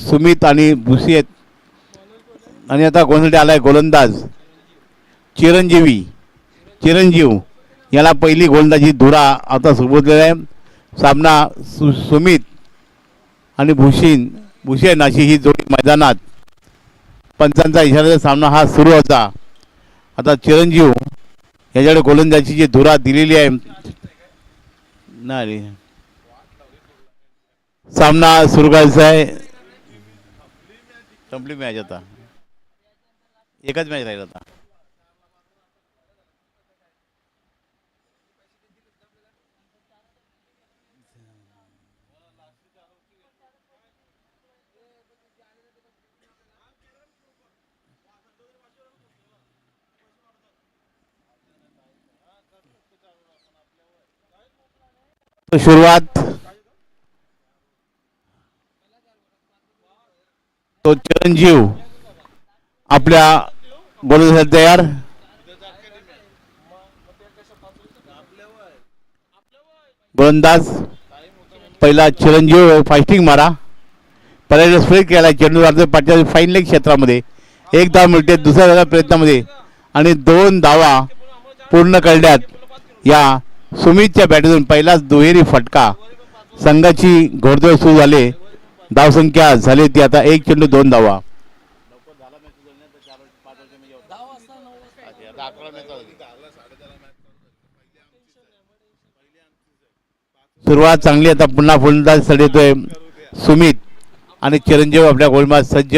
सुमित आणि भुसी आहेत. आणि आता कोणासाठी आलाय गोलंदाज चिरंजीव याला पहिली गोलंदाजी धुरा आता सुबोधलेला आहे. सामना सुमित आणि भुसेन अशी ही जोडी मैदानात. पंचांचा इशाऱ्याचा सामना हा सुरू होता. आता चिरंजीव याच्याकडे गोलंदाजीची धुरा दिलेली आहे. नाही सामना सुरू करायचा आहे. संपली मॅच आता, एकच मॅच राहील आता. सुरुवात तो चिरंजीव आपल्या गोलंदाज तयार. गोलंदाज पहिला चिरंजीव फास्टिंग मारा. पहिल्यांदा स्ट्राईक केला चेंडू मारतोय पाठच्या फाईन लेग क्षेत्रामध्ये. एक धाव मिळते दुसऱ्या प्रयत्नामध्ये आणि 2 धावा पूर्ण करण्यात या सुमितच्या बॅटमधून पहिलाच दुहेरी फटका. संघाची घोडदौड सुरू झाली. धावसंख्या झाली ती आता 1 चेंडू 2 धावा. सुरुवात चांगली. आता पुन्हा फलंदाज येतोय सुमित आणि चिरंजीव आपल्या गोलंदाज सज्ज.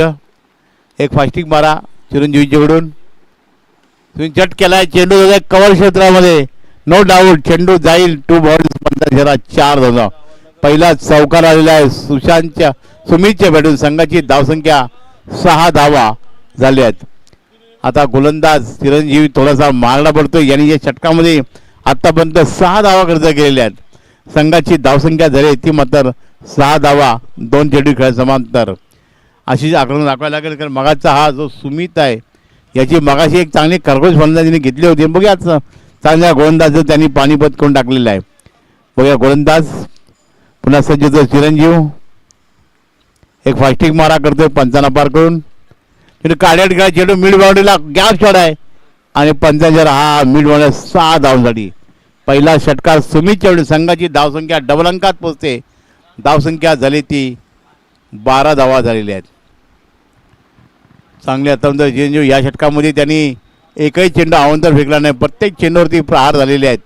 एक फास्टिंग मारा चिरंजीवीच्याकडून. तुम्ही चट केलाय चेंडू कव्हर क्षेत्रामध्ये. नो डाऊट चेंडू जाईल. 2 बॉल्स 4 धावा. पहिला चौकार आलेला आहे सुमितच्या बॅटून. संघाची धावसंख्या 6 धावा झाल्या आहेत. आता गोलंदाज चिरंजीवी थोडासा मारला पडतोय. यांनी या षटकामध्ये आतापर्यंत 6 धावा खर्च केलेल्या आहेत. संघाची धावसंख्या झाली ती मात्र 6 धावा 2 चेंडू खेळ समांतर. अशी आक्रमण दाखवायला लागेल. कारण मगाचा हा जो सुमित आहे याची मगाशी एक चांगली खरगोश फलंदाजीने घेतली होती. बघूया चांगल्या गोलंदाज त्यांनी पाणीपत करून टाकलेला आहे. बघूया गोलंदाज पुन्हा सज्ज होतो चिरंजीव. एक फास्टिंग मारा करतोय पंचांना पार करून. काढ्यात घ्या चेंडू मिड बाउंड्रीला गॅप शॉट आहे आणि पंचांच्या हा मिड बाउंड्री 6 धावांसाठी. पहिला षटकार सुमितच्या वेळी संघाची धावसंख्या डबल अंकात पोहोचते. धावसंख्या झाली ती 12 धावा झालेल्या आहेत. चांगले अत्यंत चिरंजीव या षटकामध्ये त्यांनी एकही चेंडू अवंतर फेकला नाही. प्रत्येक चेंडूवरती प्रहार झालेले आहेत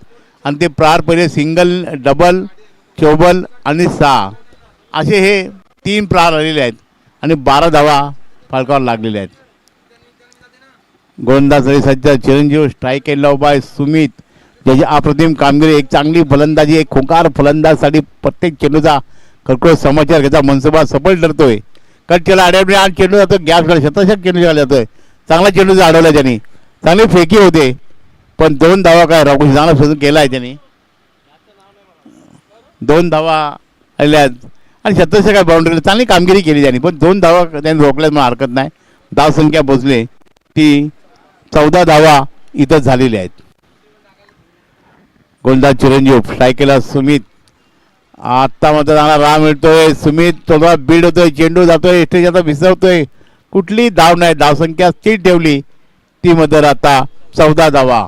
आणि ते प्रहार पहिले सिंगल, डबल, चौबल आणि 6 असे हे 3 प्रहार आलेले आहेत आणि 12 धावा फलकावर लागलेल्या आहेत. गोलंदाज सज्ज चिरंजीव. स्ट्राईक केला उभा आहे सुमित ज्याची अप्रतिम कामगिरी. एक चांगली फलंदाजी. एक खोकार फलंदाजसाठी प्रत्येक चेंडूचा खरखोर समाचार घ्यायचा मनसुबा सफल ठरतोय. कट केला आड्यापुढे 8 चेंडू जातो. गॅप झाला शतशक चेंडू झाला जातोय. चांगला चेंडूचा अडवला त्यांनी. चांगली फेकी होते पण 2 धावा काय राखून चांगला शोधून केला आहे त्यांनी. 2 धावा आलेल्या आहेत आणि शतशक काय बाउंड्रीला चांगली कामगिरी केली त्यांनी. पण 2 धावा त्यांनी रोखल्यात म्हणून हरकत नाही. धावसंख्या पोचली ती 14 धावा इथं झालेल्या आहेत. गोलंदाज चिरंजीव. स्ट्राईक केला सुमित. आत्ता मात्र चांगला राह मिळतोय. सुमित थोडा बीड होतोय. चेंडू जातोय स्टेज आता विसरतोय. कुठली धाव नाही. धावसंख्या स्थिर ठेवली ती मधर आता 14 धावा.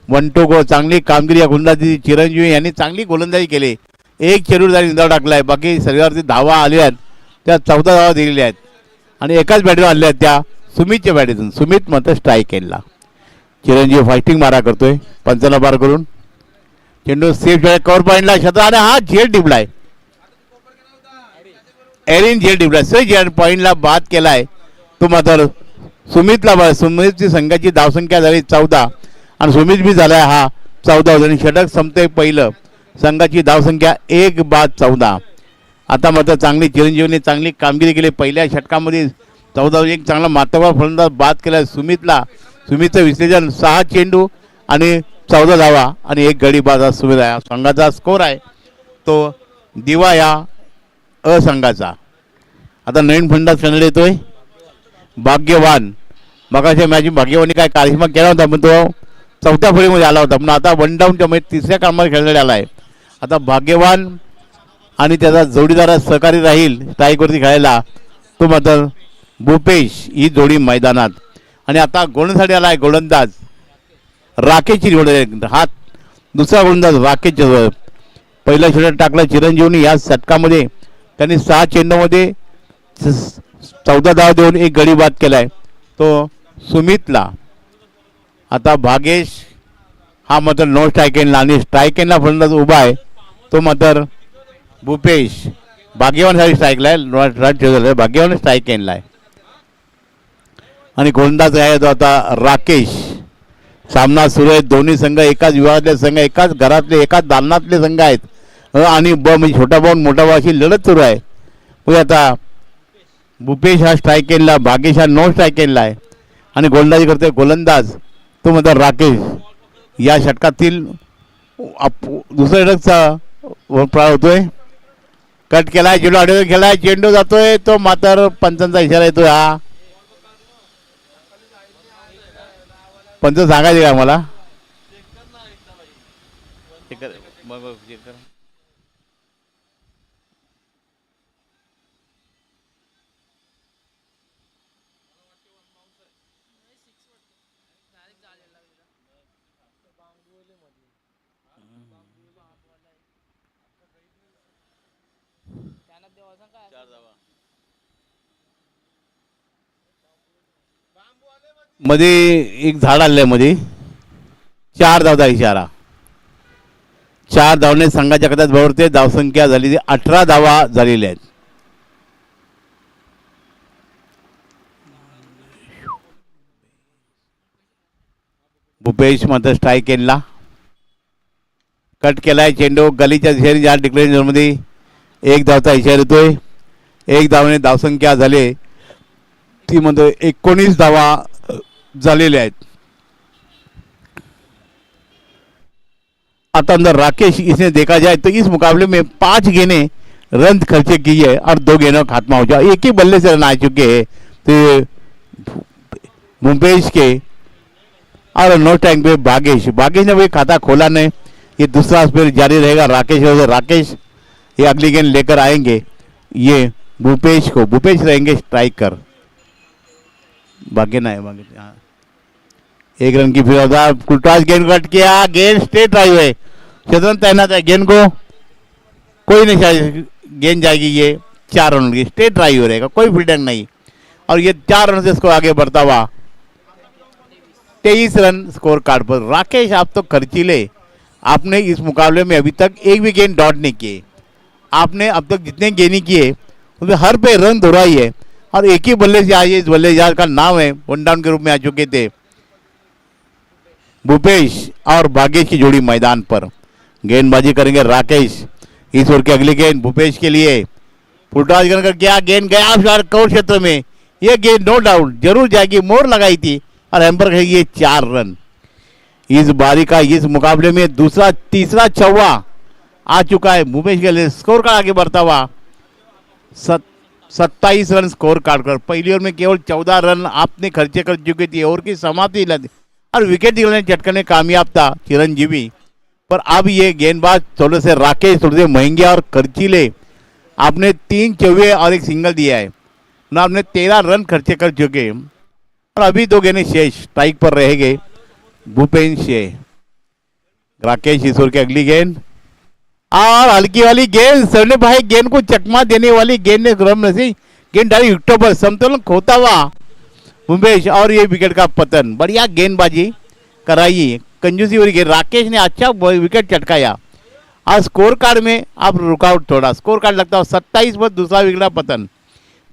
1 to go. चांगली कामगिरी या गोलंदाजी चिरंजीवी यांनी चांगली गोलंदाजी केली. एक चेंडू जरी निंदा टाकलाय. बाकी सगळ्यावरती धावा आल्या आहेत त्या 14 धावा दिलेल्या आहेत आणि एकाच बॅटवर आल्या आहेत त्या सुमितच्या बॅटीतून. सुमित मात्र स्ट्राईक केला. चिरंजीव फास्टिंग मारा करतोय पंचांना पार करून. चेंडू सेफ कव्हर पॉईंटला शतक आणि हा झेड टिपलाय. एरिन झेड टिपलाय. झेड पॉईंटला बाद केलाय तो मात्र सुमितला. सुमितची संघाची धावसंख्या झाली 14 आणि सुमित बी झालाय हा 14 आणि षटक संपतंय पहिलं. संघाची धावसंख्या 1 बाद 14. आता मात्र चांगली चिरंजीवने चांगली कामगिरी केली. पहिल्या षटकामध्ये 14 एक चांगला मातबर फलंदाज बाद केला सुमितला. सुमितचं विश्लेषण 6 चेंडू आणि 14 धावा आणि 1 गडी बाद सुमित आहे. संघाचा स्कोर आहे तो दिवा या असंघाचा. आता नवीन फलंदाज खेळण्यात येतोय भाग्यवान. मगाच्या मॅच भाग्यवानी काय कारिश्मा केला होता पण तो 4थ्या फळीमध्ये आला होता. पण आता 1 डाऊनच्या मध्ये 3ऱ्या क्रमांकावर खेळण्यात आला आहे. आता भाग्यवान आणि त्याचा जोडीदार सहकारी राहील स्ट्राईकवरती खेळायला तो मात्र भूपेश ही जोडी मैदानात. आणि आता गोलंदाजी आला आहे गोलंदाज राकेशची निवड आहे. हा दुसरा गोलंदाज राकेश. पहिला षटक टाकला चिरंजीवनी. या षटकामध्ये त्यांनी 6 चेंडूमध्ये 14 धावा देऊन एक गडी बाद केलाय तो सुमितला. आता भागेश हा मात्र नो स्ट्राईक एंडला आणि स्ट्राईक एंडला फलंदाज उभा आहे तो मात्र भूपेश. भाग्यवानसाठी स्ट्राईकला आहे. भाग्यवान स्ट्राईक एंडला आहे आणि गोलंदाज आहे तो आता राकेश. सामना सुरू आहे. दोन्ही संघ एकाच विभागातले संघ, एकाच घरातले, एकाच दालनातले संघ आहेत आणि म्हणजे छोटा भाऊ मोठा भाऊ अशी लढत सुरू आहे. मग आता भूपेश हा स्ट्राईक एंडला, भागेश हा नो स्ट्राईक एंडला आहे आणि गोलंदाजी करतोय गोलंदाज तो म्हणतो राकेश. या षटकातील दुसऱ्या षटकचा प्राळ होतोय. कट केलाय, चेंडू आडवे केलाय, चेंडू जातोय तो मात्र पंचांचा इशारा येतोय. हा पंच सांगायचे का मला? मध्ये एक झाड आलंय मध्ये. 4 धावचा इशारा. 4 धावने संघाच्या खात्यात भरते. धावसंख्या झाली 18 धावा झालेल्या आहेत. भूपेश मात्र स्ट्राईक एंडला. कट केलाय चेंडू गलीच्या दिशेने. या डिक्लेरेशन झोनमध्ये 1 धावचा इशारा येतोय. 1 धावने धावसंख्या झाले ती म्हणतोय 19 धावा झालेल्या आहेत. आता अंदर राकेश इसने देखा जाए तो इस मुकाबले में 5 गेंदें रन खर्चे की है और 2 गेंदों का खात्मा हो जाए. एक ही बल्ले से रन आ चुके हैं तो भूपेश के और नो टाइम पे भागेश ने वही खाता खोला नहीं. ये दूसरा स्पेल जारी रहेगा राकेश. राकेश ये अगली गेंद लेकर आएंगे. ये भूपेश रहेंगे स्ट्राइकर. भाग्य ना है भाग्य. हाँ 1 रन की फिर कुलटाज गेंद कट किया. गेंद स्ट्रेट ड्राइव है. शतरंज तैनात है. गेंद को कोई नहीं चाहिए. गेंद जाएगी ये 4 रन की. स्ट्रेट ड्राइव रहेगा, कोई फील्डिंग नहीं. और ये 4 रन से इसको आगे बढ़ता हुआ 23 रन स्कोर कार्ड पर. राकेश आप तो खर्चीले. आपने इस मुकाबले में अभी तक एक भी गेंद डॉट नहीं किए. आपने अब तक जितने गेंद किए उसमें हर पे रन दोहराई है और एक ही बल्ले से आए. इस बल्लेबाज का नाम है, वन डाउन के रूप में आ चुके थे. भूपेश और भागेश की जोड़ी मैदान पर. गेंदबाजी करेंगे राकेश. इस ओवर की अगली गेंद भूपेश के लिए. फुटबॉल कर क्या गेंद गया कौर क्षेत्र में. ये गेंद नो डाउट जरूर जाएगी. मोर लगाई थी और एम्पर ये 4 रन. इस बारी का इस मुकाबले में तीसरा चौवा आ चुका है भूपेश के लिए. स्कोर का आगे बढ़ता हुआ 27 रन स्कोर कार्ड कर. पहली ओवर में केवल 14 रन आपने खर्चे कर चुके थे. ओवर की समाप्ति और विकेट दिलाने झटके में कामयाब था चिरंजीवी. पर अब ये गेंदबाज थोड़े से राकेश, थोड़े से महंगे और खर्चीले. आपने 3 चौवे और 1 सिंगल दिया है ना. आपने 13 रन खर्चे कर चुके और अभी 2 गेंदें शेष. स्ट्राइक पर रहेंगे भूपेश. राकेश ईश्वर की अगली गेंद और हल्की वाली गेंद. सरने भाई गेंद को चकमा देने वाली गेंद ने क्रम नहीं. गेंद डाली विकेटों पर. समतोलन खोता हुआ भूपेश और ये विकेट का पतन. बढ़िया गेंदबाजी कराई. कंजूसी हो रही. राकेश ने अच्छा विकेट चटकाया और स्कोर कार्ड में आप रुकावट थोड़ा. स्कोर कार्ड लगता है 27 पर दूसरा विकेट का पतन.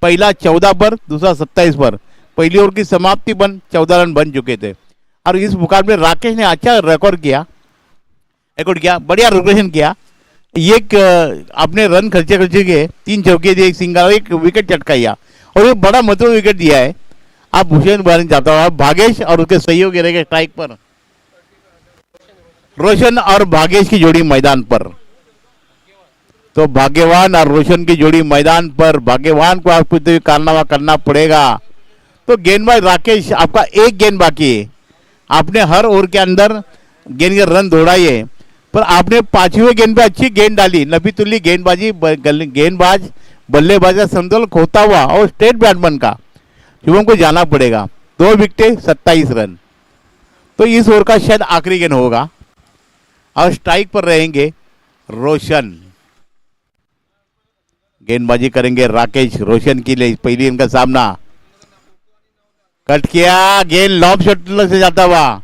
पहला 14 पर, दूसरा 27 पर. पहली ओवर की समाप्ति बन 14 रन बन चुके थे और इस मुकाबले राकेश ने अच्छा रिकॉर्ड किया. बढ़िया रोटेशन किया. एक अपने रन खर्चे कर चुके. 3 चौके दिए, 1 सिंगल, 1 विकेट चटकाया और एक बड़ा महत्वपूर्ण विकेट दिया है. आप भूषण बारे जाता हुआ भागेश और उसके सहयोगी रहेंगे स्ट्राइक पर. रोशन और भागेश की जोड़ी मैदान पर. तो भाग्यवान और रोशन की जोड़ी मैदान पर. भाग्यवान को आपको कारनामा करना पड़ेगा. तो गेंदबाज राकेश आपका 1 गेंद बाकी है. आपने हर ओवर के अंदर गेंद के रन दौड़ाई है पर आपने 5वें गेंद पे अच्छी गेंद डाली. नबी तुल्ली गेंदबाज बल्लेबाज का समतोल खोता हुआ और स्टेट बैट्समैन का शुभम को जाना पड़ेगा। 2 विकेटें 27 रन। तो इस ओवर का शायद आखिरी गेंद होगा और स्ट्राइक पर रहेंगे रोशन। गेंदबाजी करेंगे राकेश रोशन के लिए पहली इनका सामना। कट किया, गेंद लॉब शॉट से जाता हुआ,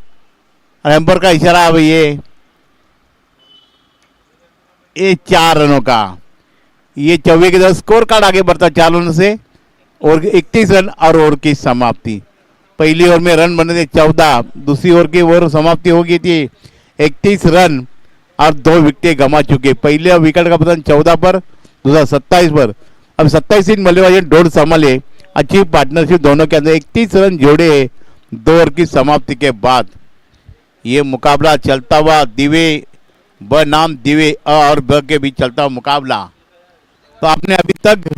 एम्पर का इशारा। अब ये 4 रनों का ये 24 के 10 स्कोर कार्ड आगे बढ़ता 4 रन से और 31 रन और ओवर की समाप्ति। पहली ओवर में रन बने थे 14, दूसरी ओवर की ओवर समाप्ति हो गई थी 31 रन और 2 विकेट गंवा चुके। पहले विकेट का पतन 14 पर, दूसरा 27 पर। अब 27 इन बल्लेबाजी डोर संभाले, अच्छी पार्टनरशिप दोनों के अंदर 31 रन जोड़े 2 ओवर की समाप्ति के बाद। ये मुकाबला चलता हुआ दिवे बनाम दिवे अ और ब के बीच चलता हुआ मुकाबला। तो आपने अभी तक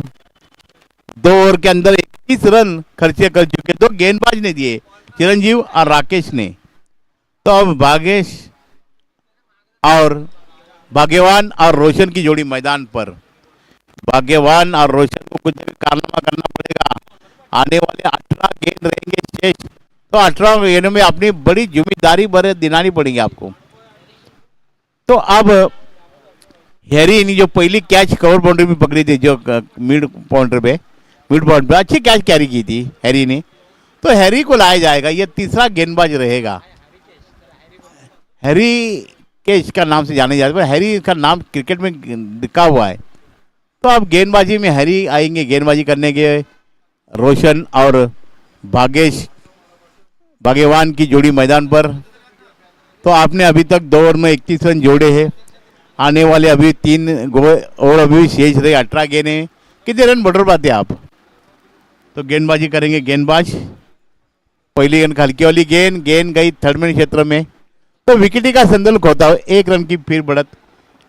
2 ओवर के अंदर 21 रन खर्चे कर चुके, 2 गेंदबाज ने दिए, चिरंजीव और राकेश ने। तो अब भागेश और भाग्यवान और रोशन की जोड़ी मैदान पर। भाग्यवान और रोशन को कुछ कारनामा करना पड़ेगा। आने वाले 18 गेंद रहेंगे शेष, तो 18 गेंदों में अपनी बड़ी जिम्मेदारी भरे दिलानी पड़ेगी आपको। तो अब हैरी ने जो पहली कैच कवर बाउंड्री में पकड़ी थी, जो मिड पॉइंट पे अच्छी कैच कैरी की थी हैरी ने, तो हैरी को लाया जाएगा। ये तीसरा गेंदबाज रहेगा। हैरी केश का नाम से जाने जाते हैं, हैरी का नाम क्रिकेट में लिखा हुआ है। तो अब गेंदबाजी में हैरी आएंगे गेंदबाजी करने के। रोशन और भाग्यवान की जोड़ी मैदान पर। तो आपने अभी तक 2 ओवर में 31 रन जोड़े हैं। आने वाले अभी 3 ओवर अभी भी शेष रहे, 18 गेंद। कितने रन बढ़ पाते आप? तो गेंदबाजी करेंगे गेंदबाज। पहली गेंद हल्की वाली गेंद गई थर्ड मैन क्षेत्र में। तो विकेट का संतुलन खोता हुआ 1 रन की फिर बढ़त,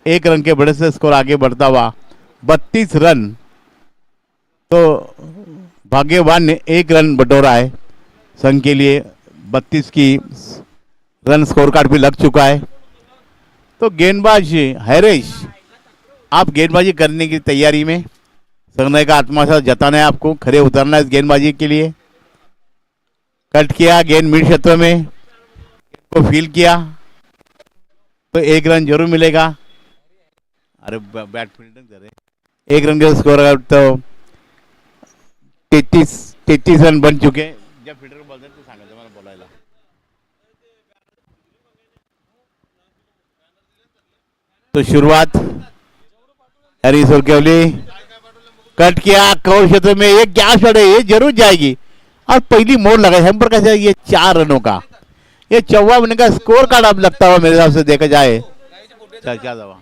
1 रन के बढ़त से स्कोर आगे बढ़ता हुआ 32 रन। तो भाग्यवान ने 1 रन बटोरा है संघ के लिए। 32 की रन स्कोर कार्ड भी लग चुका है। तो गेंदबाज हैरेश, आप गेंदबाजी करने की तैयारी में, संघ का आत्मविश्वास जताना है आपको, खड़े उतरना है इस गेंदबाजी के लिए। कट किया, गेंद मिड क्षेत्र में को फील किया, तो 1 रन जरूर मिलेगा। अरे बैट फील्डिंग करे, 1 रन का स्कोर है। तो 33 रन बन चुके। जब फील्डर को बोलते तो सांगा मला बोलायला। तो शुरुआत हैरी सोरकेवली, कट किया कवर क्षेत्र में, ये क्या शॉट है, ये जरूर जाएगी और पहली मोड़ लगा है पर कैसे। ये 4 रनों का, ये 54 रन का स्कोर कार्ड अब लगता हुआ मेरे हिसाब से देखा जाए। क्या दवा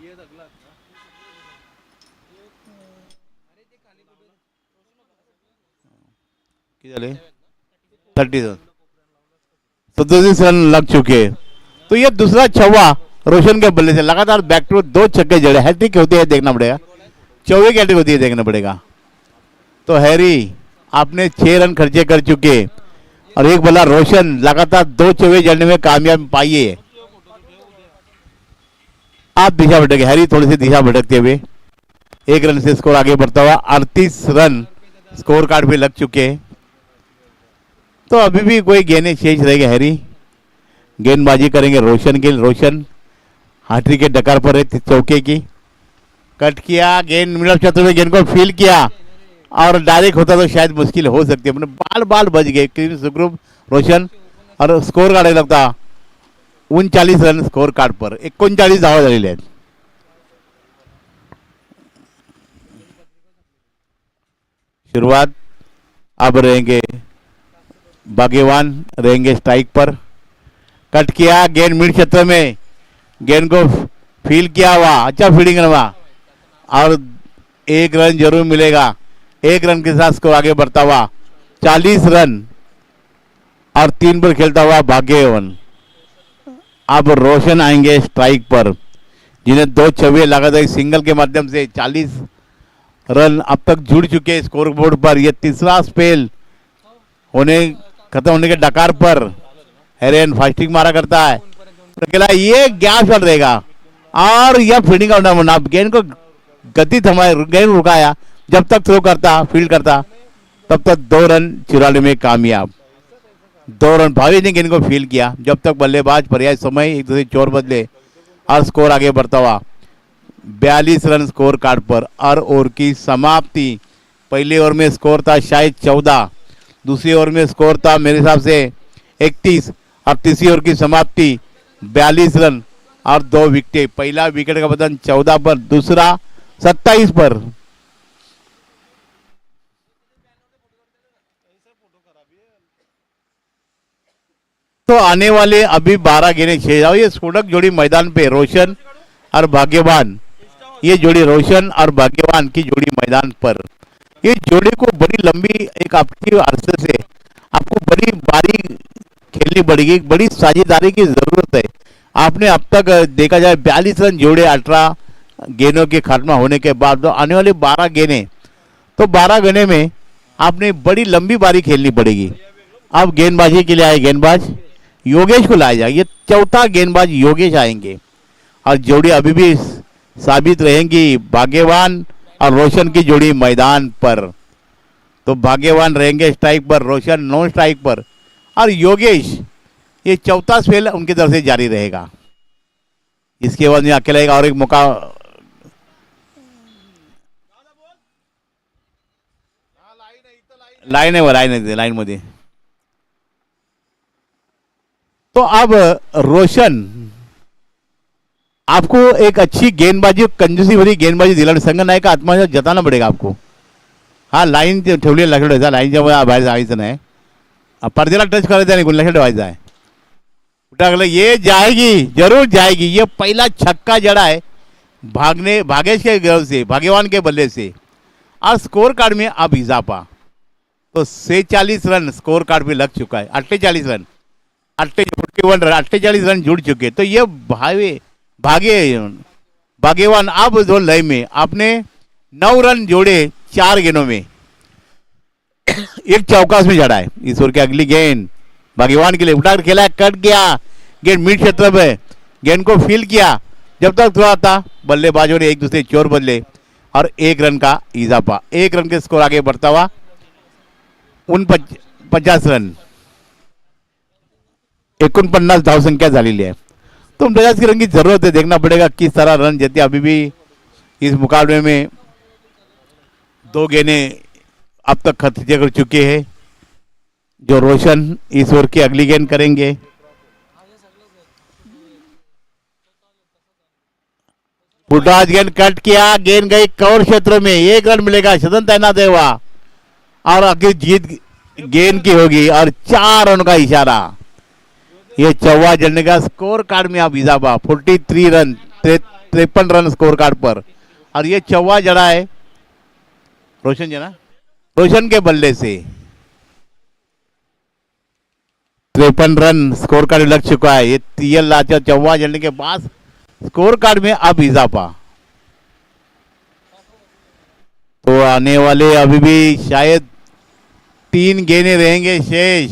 37 रन लग चुके। तो ये दूसरा छवा रोशन के बल्ले से लगातार बैक टू 2 छक्के जड़े। हैट्रिक होती है देखना पड़ेगा, 24 की हैट्रिक होती है देखना पड़ेगा। तो हैरी आपने 6 रन खर्चे कर चुके और एक बल्ला रोशन लगातार 2 चौके जड़ने में कामयाब पाइए। आप दिशा भटके, हैरी थोड़ी सी दिशा भटकते हुए 1 रन से स्कोर आगे बढ़ता हुआ 38 रन स्कोर कार्ड पे लग चुके। तो अभी भी कोई गेंदें शेष रहेगा। हैरी गेंदबाजी करेंगे रोशन के। रोशन हाथी के डकार पर है चौके की। कट किया, गेंद मिडल क्षेत्र में गेंद को फील किया और डायरेक्ट होता तो शायद मुश्किल हो सकती है। अपने बाल बच गए क्लीन सुग्रुप रोशन और स्कोर कार्ड लगता 39 रन स्कोर कार्ड पर 39 धावा झालेले आहेत। शुरुआत अब रहेंगे भाग्यवान, रहेंगे स्ट्राइक पर। कट किया, गेंद मिड क्षेत्र में, गेंद को फील किया हुआ, अच्छा फील्डिंग हुआ और 1 रन जरूर मिलेगा। 1 रन के साथ स्कोर आगे बढ़ता हुआ 40 रन और 3 पर खेलता हुआ भाग्यवान। अब रोशन आएंगे स्ट्राइक पर, जिन्हें 2 छवे लगातार सिंगल के माध्यम से 40 रन अब तक जुड़ चुके स्कोर बोर्ड पर। यह तीसरा स्पेल खत्म होने के डकार पर हेरेन फास्टिंग मारा करता है। तो ये गैप चल रहेगा और यह फील्डिंग गेंद को गति थमाए, गेंद रुकाया जब तक थ्रो करता फील्ड करता तब तक 2 रन चुराने में कामयाब। 2 रन भावी ने गेंद को फील्ड किया। जब तक बल्लेबाज पर्याय समय एक दूसरे चोर बदले और स्कोर आगे बढ़ता हुआ 42 रन स्कोर कार्ड पर। और ओवर की समाप्ति। पहले ओवर में स्कोर था शायद 14, दूसरी ओवर में स्कोर था मेरे हिसाब से 31 और तीसरी ओवर की समाप्ति 42 रन और 2 विकेट। पहला विकेट का पतन 14 पर, दूसरा 27 पर। तो आने वाले अभी 12 गेंदें 6 जाओ। ये स्फोटक जोड़ी मैदान पे रोशन और भाग्यवान, ये जोड़ी रोशन और भाग्यवान की जोड़ी मैदान पर। ये जोड़ी को बड़ी लंबी एक आपकी अरसे से आपको बड़ी बारी खेलनी पड़ेगी, बड़ी साझेदारी की जरूरत है। आपने अब तक देखा जाए 42 रन जोड़े 18 गेंदों के खात्मा होने के बाद। तो आने वाले 12 गेंदें, तो 12 गेंदे में आपने बड़ी लंबी बारी खेलनी पड़ेगी। अब गेंदबाजी के लिए आए गेंदबाज योगेश को लाया जाए। ये चौथा गेंदबाज योगेश आएंगे और जोड़ी अभी भी साबित रहेंगी भाग्यवान और रोशन की जोड़ी मैदान पर। तो भाग्यवान रहेंगे स्ट्राइक पर, रोशन नॉन स्ट्राइक पर और योगेश ये चौथा स्पेल उनकी तरफ से जारी रहेगा। इसके बाद में अकेला एक और एक मौका लाइन मध्ये। तो अब रोशन आपको एक अच्छी गेंदबाजी कंजूसी भरी गेंदबाजी दिला संघ नायक आत्मा जताना पडेगा आपको। हा लाईन ठेवली लक्षात ठेवायचा, लाईनच्या बाहेर जायचं नाही, पर्देला टच करायचं नाही, लक्षात ठेवायचं आहे। उठा गया, ये जाएगी जरूर जाएगी। ये पहला छक्का जड़ा है भागेश के गर्व से, भाग्यवान के बल्ले से। और स्कोर कार्ड में अब इजाफा, तो 46 रन स्कोर कार्ड पे लग चुका है। 48 रन 48 रन जुड़ चुके। तो ये भाग्यवान अब जो लय में आपने 9 रन जोड़े 4 गेंदों में, एक चौकास में जड़ा है। इस ओवर की अगली गेंद भाग्यवान के लिए उठा कर खेला, कट गया गेंद मिड क्षेत्र में, गेंद को फील किया। जब तक थोड़ा था बल्लेबाजों ने एक दूसरे चोर बदले और 1 रन का इजाफा। 1 रन के स्कोर आगे बढ़ता हुआ 49 रन 49 धाव संख्या झालेली आहे। तो मिजाज की रंग की जरूरत है, देखना पड़ेगा किस तरह रन देते। अभी भी इस मुकाबले में 2 गेंदें अब तक खर्चे कर चुके हैं। जो रोशन इस ओवर की अगली गेंद करेंगे। फुटबाज गेंद कट किया, गेंद गई कवर क्षेत्र में, 1 रन मिलेगा, सदन तैनात है वह और आखिर जीत गेंद की होगी और 4 रन का इशारा। ये 54 जलने का स्कोर कार्ड में अब इजाफा, 43 रन 53 रन स्कोर कार्ड पर। और ये 54 जड़ा है रोशन जना, रोशन के बल्ले से 53 रन स्कोर कार्ड लग चुका है। ये TL लाचा 54 जलने के बाद स्कोर कार्ड में अब इजाफा। तो आने वाले अभी भी शायद 3 गेंदें रहेंगे शेष।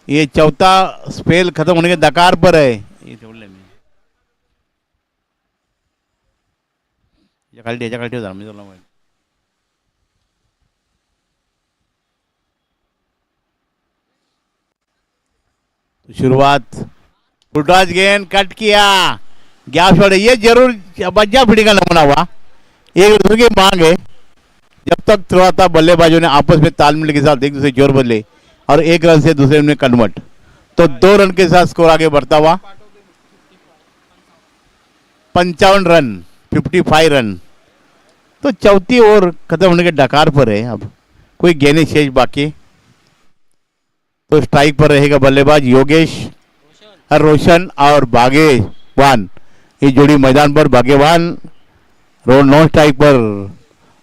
ये चौथा स्पेल खत्म होने के दकार पर है। ये ठेवले मी खाली जरा मी तुला शुरुआत फुटबॉल गेंद कट किया, गैप शॉट है। ये जरूर बच्चा फिटी का नमूना हुआ, एक दूसरे की मांग है। जब तक थ्रो था बल्लेबाजों ने आपस में तालमेल के साथ एक दूसरे जोर बदले और 1 रन से दूसरे में कन्वर्ट। तो 2 रन के साथ स्कोर आगे बढ़ता हुआ 55 रन 55 रन। तो चौथी ओवर खत्म होने के डकार पर है। अब कोई गेंदें शेष बाकी, तो स्ट्राइक पर रहेगा बल्लेबाज योगेश और रोशन और भाग्यवान। ये जोड़ी मैदान पर, भाग्यवान नॉन स्ट्राइक पर,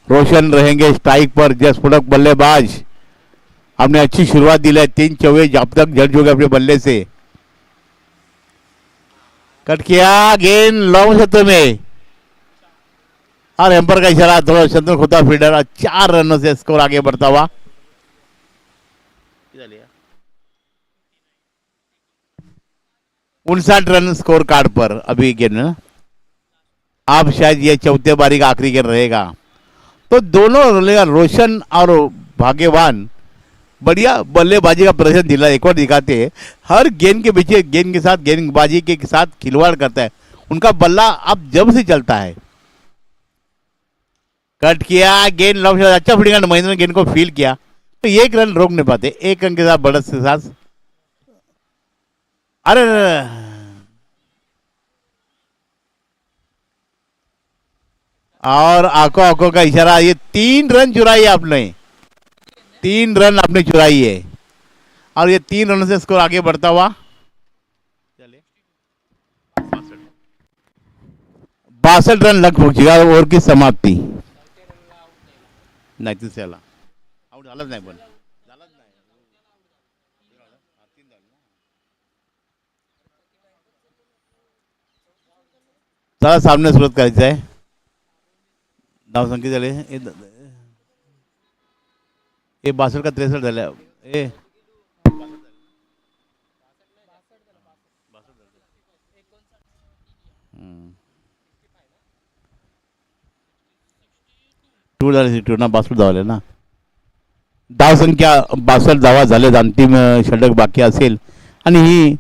रोशन रहेंगे स्ट्राइक पर। जसपुलक बल्लेबाज हमने अच्छी शुरुआत दी है, 3 चौके जब तक जड़ जोगे अपने बल्ले से। कट किया, गेंद लॉन्ग क्षेत्र में और एम्पर का इशारा, थोड़ा चंद्र खुदा फील्डर और 4 रनों से स्कोर आगे बढ़ता हुआ 59 रन स्कोर कार्ड पर। अभी गेंद आप शायद ये चौथे बारी का आखिरी गेंद रहेगा तो दोनों रोशन और भाग्यवान बढ़िया बल्लेबाजी का प्रदर्शन दिला एक और दिखाते हैं। हर गेंद के पीछे गेंद के साथ गेंदबाजी के साथ खिलवाड़ करता है। उनका बल्ला अब जब से चलता है। कट किया, गेंद लॉन्ग शॉट अच्छा फील्डिंग, महेंद्र ने गेंद को फील किया तो एक रन रोक नहीं पाते। एक रन के साथ बढ़त के साथ अरे और आंखों आंखों का इशारा। ये 3 रन चुराई आपने, 3 रन आपने चुराई है और ये 3 रन से स्कोर आगे बढ़ता हुआ चले 62 रन लग पहुंचेगा। ओव्हर की समाप्ति नाही तिसऱ्याला आउट झालाच नाही पण चला सामने सुरुवात करायचं आहे। धाव संख्या झाले ए 62 का 63 झाल्या ए टू झाले 62 ना 62 धावले ना। धाव संख्या 62 धावा झाल्यात। अंतिम षटक बाकी असेल आणि ही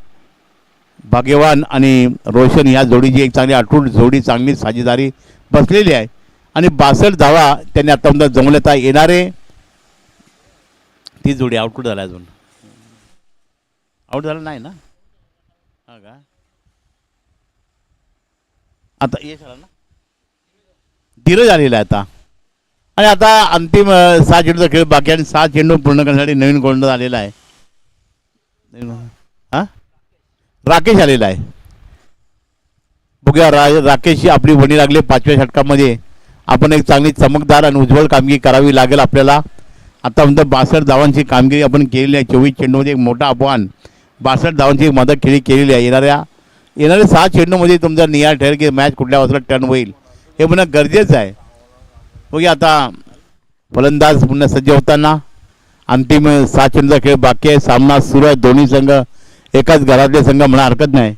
भाग्यवान आणि रोशन या जोडीची एक चांगली अटूट जोडी, चांगली साझेदारी बसलेली आहे आणि 62 धावा त्यांनी आतापर्यंत जमवता येणारे ती जोडी आउटपुट झाला अजून आउट झाला नाही ना। हा का आता ये झाला ना धीरज आलेला आहे आता आणि आता अंतिम 6 चेंडूचा खेळ बाकी आणि 6 चेंडू पूर्ण करण्यासाठी नवीन गोलंदाज आलेला आहे। हा राकेश आलेला आहे। बघूया राकेशची आपली वणी लागली 5व्या षटकामध्ये। आपण एक चांगली चमकदार आणि उज्ज्वल कामगिरी करावी लागेल आपल्याला। आतापर्यंत 62 धावांची कामगिरी आपण केलेली आहे। 24 चेंडूमध्ये एक मोठा आव्हान 62 धावांची एक मदत केलेली आहे। येणाऱ्या 6 चेंडूमध्ये तुमचा नियाळ ठरेल की मॅच कुठल्या वाजता टर्न होईल हे म्हणणं गरजेचं आहे। बघूया आता फलंदाज पुन्हा सज्ज होताना। अंतिम 7 चेंडूचा खेळ बाकी आहे। सामना सुरू आहे। दोन्ही संघ एकाच घरातले संघ म्हणा हरकत नाही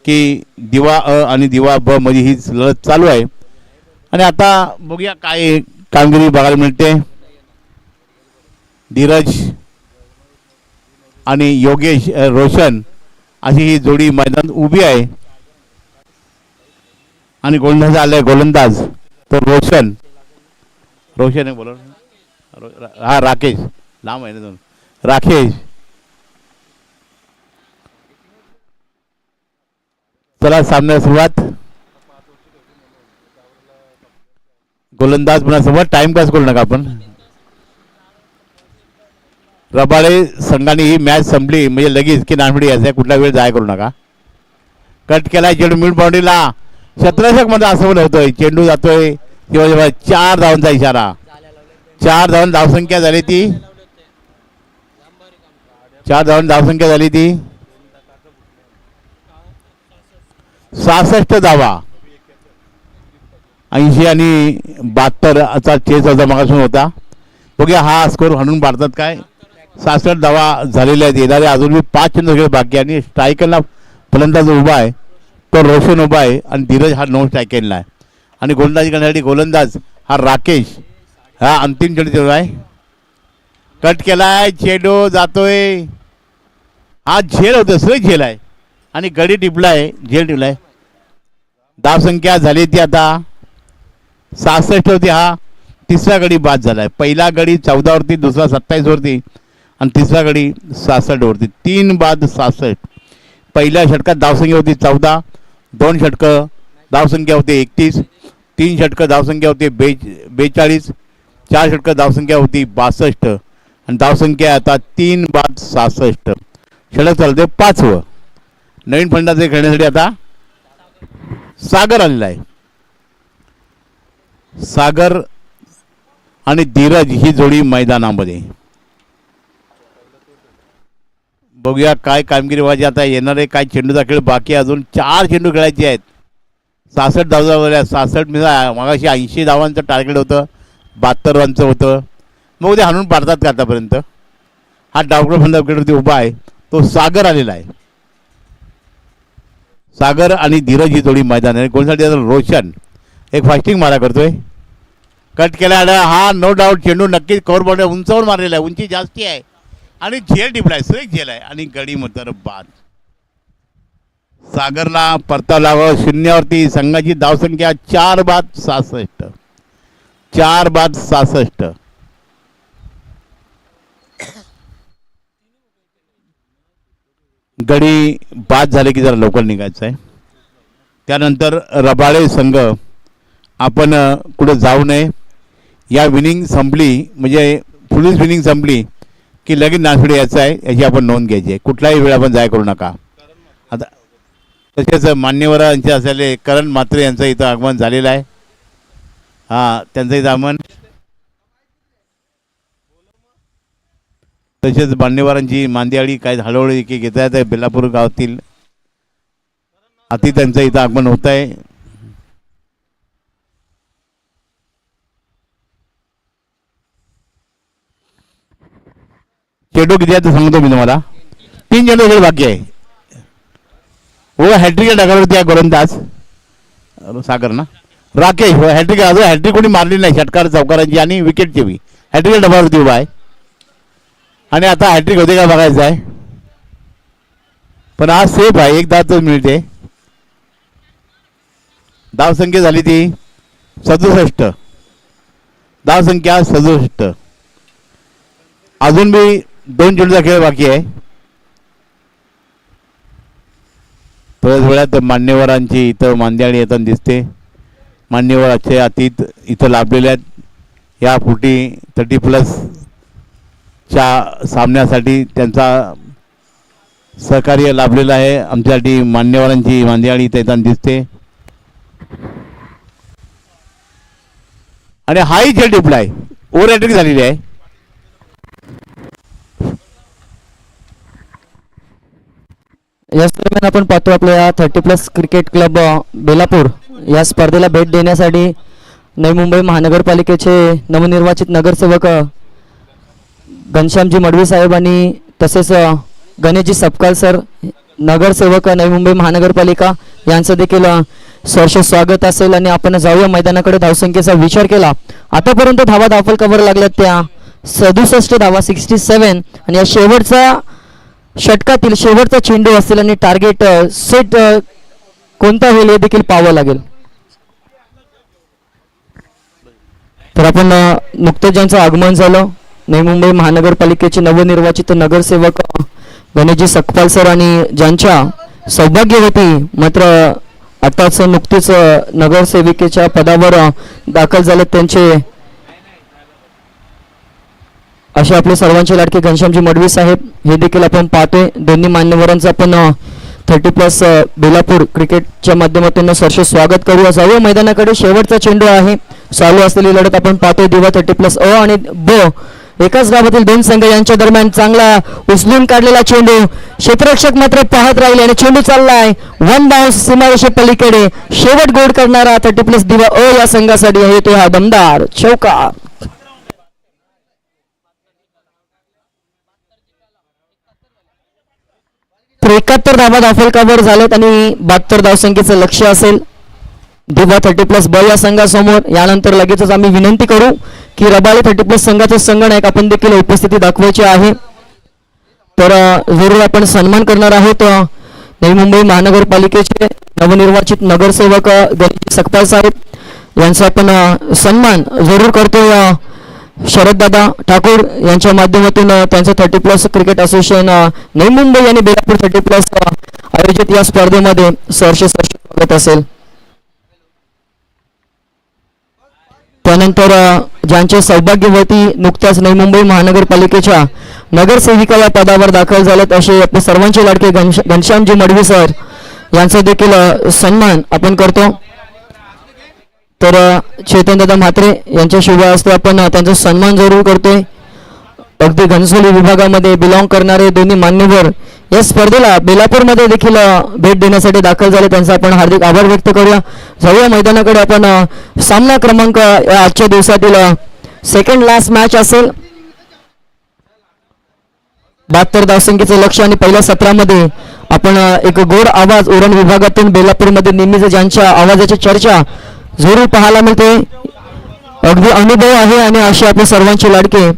की दिवा अ आणि दिवा ब मध्ये ही लढत चालू आहे आणि आता बघूया काय कामगिरी बघायला मिळते। धीरज आणि योगेश रोशन अशी ही जोडी मैदानात उभी आहे आणि गोलंदाज आलाय गोलंदाज तो रोशन आहे बोला हा राकेश लांब आहे ना दोन राकेश। चला सामन्याला सुरुवात। गोलंदाज पुन्हा सोबत टाइम पास करू नका आपण। रबाळे संघाने ही मॅच संपली म्हणजे लगेच की नानफडी यायचा कुठला वेळ जाय करू नका। कट केलाय चेंडू मिड बाउंड्रीला शतरंजक मध्ये असं होतोय। चेंडू जातोय 4 धावांचा इशारा। 4 धावांची धावसंख्या झाली ती 4 धावांची धावसंख्या झाली ती 66 धावा। 80 आणि 72 असा चेस होता मागासून होता। बघूया हा स्कोर हाणून पाडतात काय। 66 धावा झालेल्या आहेत। येणारे अजून 5 चेंडू खेळ बाकी आणि स्ट्रायकरला फलंदाज उभा आहे तो रोशन उभा आहे आणि धीरज हा नो स्ट्रायकरला आहे आणि गोलंदाजी करण्यासाठी गोलंदाज हा राकेश हा अंतिम चेंडू आहे। कट केलाय चेंडू जातोय हा झेल होतं सगळं झेल आहे आणि गडी टिपलाय झेल टिपलाय। धाव संख्या झाली ती आता 66 होती। हा तिसरा गडी बाद झालाय। पहिला गडी 14 वरती, दुसरा 27 वरती आणि तिसरा गडी 66 वरती। 3 बाद 66। पहिल्या षटकात धावसंख्या होती 14, 2 षटकं धावसंख्या होती 31, 3 षटकं धावसंख्या होती 42, 4 षटकं धावसंख्या होती 62 आणि धावसंख्या आता 3 बाद 66। षटक चालते 5वं। नवीन फलंदाजी खेळण्यासाठी आता सागर आलेला आहे। सागर आणि धीरज ही जोडी मैदानामध्ये। बघूया काय कामगिरी व्हायची। आता येणारे काय चेंडूचा खेळ बाकी अजून 4 चेंडू खेळायचे आहेत। 66 धावा झाल्या। 66 मगाशी 80 धावांचं टार्गेट होतं, 72 रनचं होतं। मग ते हाणून पाडतात का आतापर्यंत। हा डावकर फलंदाज उभा आहे तो सागर आलेला आहे। सागर आणि धीरज ही जोडी मैदान आहे। गोलसाठी रोशन एक फास्टिंग मारा करतोय कट केला हा नो डाऊट चेंडू नक्कीच कव्हर बॉल उंचावर मारलेला आहे, उंची जास्ती आहे आणि झेल टिपला आहे, सुरेख झेल आहे आणि गडी तर बाद. सागरला परताव लावा शून्यावरती. संघाची धावसंख्या 4-66. 4-66. गडी बाद झाले की जरा लवकर निघायचं आहे. त्यानंतर रबाळे संघ आपण कुठे जाऊ नये. या विनिंग संपली म्हणजे पोलीस विनिंग संपली की लगेच नासपुडे यायचं आहे, याची आपण नोंद घ्यायची आहे. कुठलाही वेळ आपण जाय करू नका. आता तसेच मान्यवरांचे असलेले करण म्हात्रे यांचं इथं आगमन झालेलं आहे. हां, त्यांचं इथं आगमन. तसेच मान्यवरांची मांदियाळी काय हळूहळू एक घेत आहेत बेलापूर गावातील अति त्यांचं इथं आगमन होत आहे. चेंडू किती आहे सांगतो मी तुम्हाला. 3 चेंडू बाकी आहे. हो हॅट्रिक टाकावरती आहे गोलंदाज सागर ना राकेश. हो हॅट्रिक अजून हॅट्रिक कोणी मारली नाही. षटकार चौकारांची आणि विकेटची बी हॅट्रिक डबावरती उभा आहे आणि आता हॅट्रिक होते का बघायचं आहे. पण आज सेफ आहे. 1-10 मिनिट आहे. धावसंख्या झाली ती 67. धावसंख्या 67. अजून बी 2 चेंडूचा खेळ बाकी आहे. थोड्याच वेळात मान्यवरांची इथं मांदियाळी येताना दिसते. मान्यवराचे अतीत इथं लाभलेले आहेत. या फुटी 30+ च्या सामन्यासाठी त्यांचा सहकार्य लाभलेलं आहे. आमच्यासाठी मान्यवरांची मांदियाळी इथं येताना दिसते आणि हाही खेळ टिपलाय. ओव्हर हॅट्रिक झालेली आहे. याच दरम्यान आपण पाहतो आपल्या 30+ क्रिकेट क्लब बेलापूर या स्पर्धेला भेट देण्यासाठी नवी मुंबई महानगरपालिकेचे नवनिर्वाचित नगरसेवक घनश्यामजी मडवी साहेब आणि तसेच गणेशजी सपकाळ सर नगरसेवक नवी मुंबई महानगरपालिका यांचं देखील सहर्ष स्वागत असेल. आणि आपण जाऊया मैदानाकडे. धावसंख्येचा विचार केला आतापर्यंत धावा दाखल लागल्यात त्या 67 धावा 67 आणि या शेवटचा षटकातील शेवटचा चेंडू असेल आणि टार्गेट सेट कोणता होईल हे देखील पाहावं लागेल. तर आपण नुकतंच ज्यांचं आगमन झालं नवी मुंबई महानगरपालिकेचे नवनिर्वाचित नगरसेवक गणेशजी सकपाल सर आणि ज्यांच्या सौभाग्यवती मात्र आताच नुकतीच नगरसेविकेच्या पदावर दाखल झाले त्यांचे असे आपले सर्वांचे लाडके घनश्यामजी मडवी साहेब हे देखील आपण पाहतोय. दोन्ही मान्यवरांचं आपण 30+ बेलापूर क्रिकेटच्या माध्यमातून सरस स्वागत करूया. जाऊया मैदानाकडे. शेवटचा चेंडू आहे. चालू असलेली लढत आपण पाहतोय. दिवा 30+ अ आणि ब एकाच गावातील 2 संघ यांच्या दरम्यान चांगला उचलून काढलेला चेंडू. क्षेत्ररक्षक मात्र पाहत राहिले आणि चेंडू चाललाय 1 बाउन्स सीमारेषे पलीकडे. शेवट गोड करणारा 30+ दिवा अ या संघासाठी आहे तो हा दमदार चौकार. 71 धावा दाखल झालेत आणि 72 धावसंख्येचं लक्ष असेल दिवा 30+ ब या संघासमोर. यानंतर लगेचच आम्ही विनंती करू की रबाळे 30+ संघाचे संगणक आपण देखील उपस्थिती दाखवायची आहे. तर जरूर आपण सन्मान करणार आहोत नवी मुंबई महानगरपालिकेचे नवनिर्वाचित नगरसेवक गणेश सकपाल साहेब यांचा आपण सन्मान जरूर करतो. शरददादा ठाकूर यांच्या माध्यमातून त्यांचं 30+ क्रिकेट असोसिएशन नवी मुंबई आणि बेलापूर 30+ आयोजित या स्पर्धेमध्ये सहर्ष स्वागत असेल. त्यानंतर ज्यांचे सौभाग्यवती नुकत्याच नवी मुंबई महानगरपालिकेच्या नगरसेविका या पदावर दाखल झालेत असे आपले सर्वांचे लाडके घनश्यामजी मडवी सर यांचा देखील सन्मान आपण करतो. तर चेतनदादा म्हात्रे यांच्या शुभ हस्ते आपण त्यांचा सन्मान जरूर करतोय. अगदी घनसोली विभागामध्ये बिलॉंग करणारे दोन्ही मान्यवर या स्पर्धेला बेलापूरमध्ये देखील भेट देण्यासाठी दाखल झाले. त्यांचा आपण हार्दिक आभार व्यक्त करूया. जाऊया मैदानाकडे. आपण सामना क्रमांक आजच्या दिवसातील सेकंड लास्ट मॅच असेल. 72 धावसंख्येचं लक्ष आणि पहिल्या सत्रामध्ये आपण एक गोड आवाज उरण विभागातून बेलापूरमध्ये नेहमीच ज्यांच्या आवाजाची चर्चा जरूर पाहायला मिळते अगदी अनुभव आहे आणि असे आपले सर्वांचे लाडके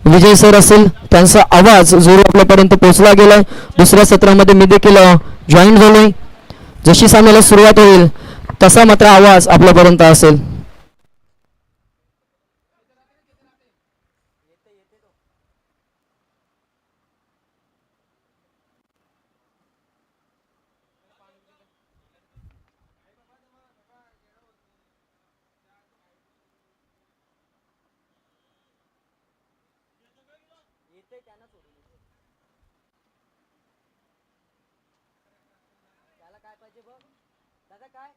विजय सर असेल त्यांचा आवाज जोर आपल्यापर्यंत पोहोचला गेलाय. दुसऱ्या सत्रामध्ये मी देखील जॉईन झालोय. जशी सामन्याला सुरुवात होईल तसा मात्र आवाज आपल्यापर्यंत असेल. काय पाहिजे बघ दादा काय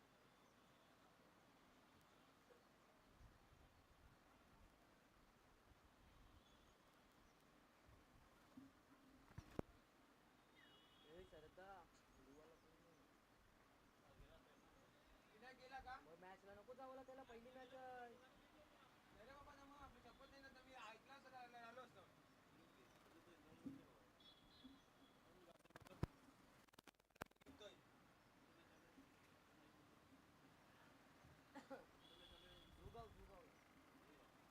मॅचला नको जावं त्याला पहिली मॅच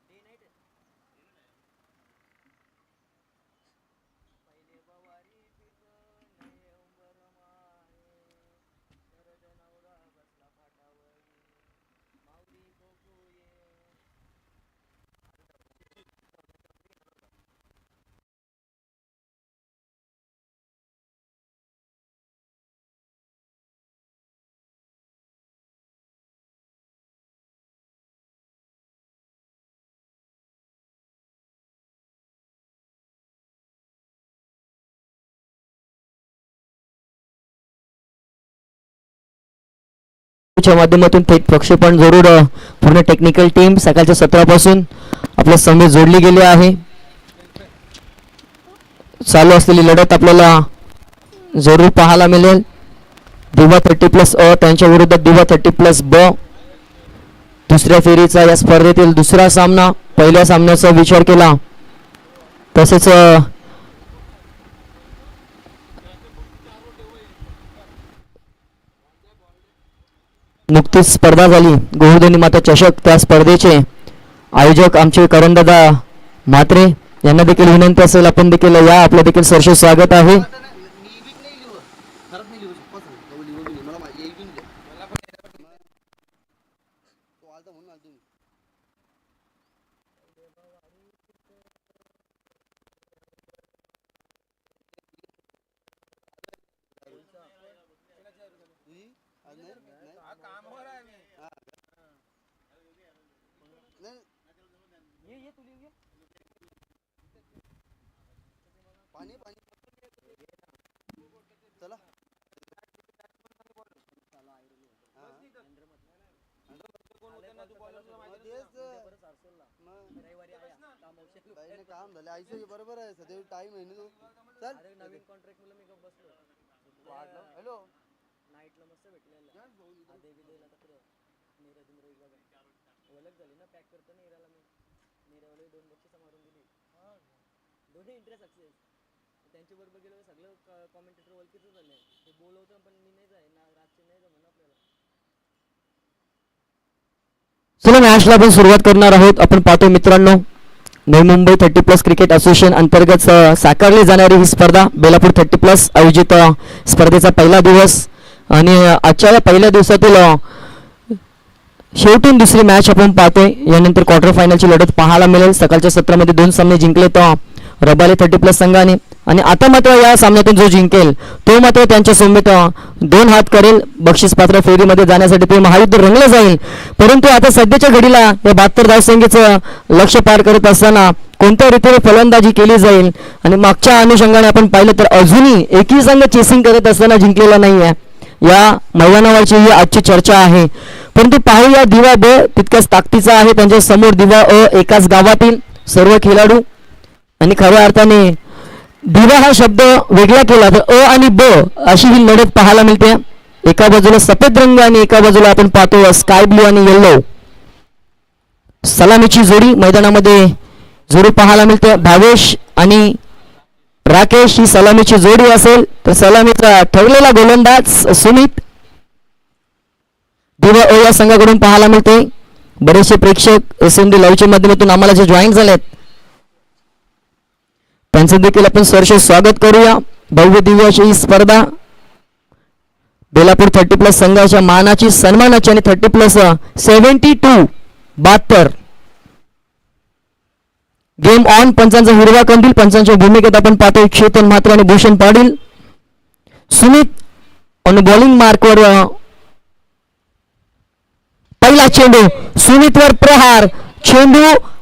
डे नाईट पहिले बवारी नवंबर माहे शरद नवरा बसला फाटावरी माऊली गोकुळे च्या माध्यमातून थेट प्रक्षेपण जरूर पूर्ण टेक्निकल टीम सकाळच्या सत्रापासून आपल्या समेत जोडली गेली आहे. चालू असलेली लढत आपल्याला जरूर पाहायला मिळेल. दिवा 30+ अ त्यांच्या विरुद्ध दिवा 30+ ब दुसऱ्या फेरीचा या स्पर्धेतील दुसरा सामना. पहिल्या सामन्याचा विचार केला तसेच नुकतीच स्पर्धा झाली गोवर्धनी माता चषक. त्या स्पर्धेचे आयोजक आमचे करंदादा म्हात्रे यांना देखील विनंती असेल आपण देखील या. आपलं देखील सहर्ष स्वागत आहे. पाणी पाणी चला काम झाले आयचं बरोबर आहे सध्या टाइम आहे ना तू चल नवीन कॉन्ट्रॅक्ट मुलं मी बसलो हॅलो नाईटला मस्त भेटलेलं देवीला तक्र नीरज बघा ओळख झाली ना पॅक करतो ना इराला मी नीरवला 2 बक्षीस मारून दिली दोन्ही इंटरेस्ट सक्सेस त्यांच्या बरोबर गेलो सगळं कॉमेंटेटर ओळखीचं झालंय ते बोलवतं पण मी नाही जाय ना रातचे नाही जमलं आपल्याला. चला मॅचला आपण सुरुवात करणार आहोत. आपण पाहतो मित्रांनो नवी मुंबई 30+ क्रिकेट असोसिएशन अंतर्गत साकारली जाणारी ही स्पर्धा बेलापूर 30+ आयोजित स्पर्धेचा पहिला दिवस आणि आजच्या या पहिल्या दिवसातील शेवटून दुसरी मॅच आपण पाहतोय. यानंतर क्वार्टर फायनलची लढत पाहायला मिळेल. सकाळच्या सत्रामध्ये 2 सामने जिंकले तर रबाले 30+ संघाने आणि आता मात्र या सामन्यातून जो जिंकेल तो मात्र त्यांच्या सोबत 2 हात करेल. बक्षीसपात्र फेरीमध्ये जाण्यासाठी ते महायुद्ध रंगलं जाईल. परंतु आता सध्याच्या घडीला या 72 धावसंख्येचं लक्ष्य पार करत असताना कोणत्या रीतीने फलंदाजी केली जाईल आणि मागच्या अनुषंगाने आपण पाहिलं तर अजूनही एकही संघ चेसिंग करत असताना जिंकलेला नाही आहे. या मैदानावरची ही आजची चर्चा आहे. परंतु पाहूया दिवा ब तितक्याच ताकदीचा आहे. त्यांच्या समोर दिवा अ एकाच गावातील सर्व खेळाडू आणि खऱ्या अर्थाने दिवा हा शब्द वेगळा केला तर अ आणि ब अशी ही लढत पाहायला मिळते. एका बाजूला सफेद रंग आणि एका बाजूला आपण पाहतो स्काय ब्लू आणि येल्लो सलामीची जोडी मैदानामध्ये जोडी पाहायला मिळते. भावेश आणि राकेश ही सलामीची जोडी असेल तर सलामीचा ठरलेला गोलंदाज सुमित दिवा अ या संघाकडून पाहायला मिळते. बरेचसे प्रेक्षक SMD लाईव्हच्या माध्यमातून आम्हाला जे जॉईन झालेत त्यांचं देखील आपण सहर्ष स्वागत करूया. भव्य दिव्य अशी ही स्पर्धा बेलापूर 30+ संघाच्या मानाची सन्मानाची आणि 30+72 72 गेम ऑन. पंचांचा हिरवा कंदील. पंचांच्या भूमिकेत आपण पाहतोय चेतन म्हात्रे आणि भूषण पाटील. सुमित ऑन बॉलिंग मार्कवर पहिला चेंडू. सुमितवर प्रहार. चेंडू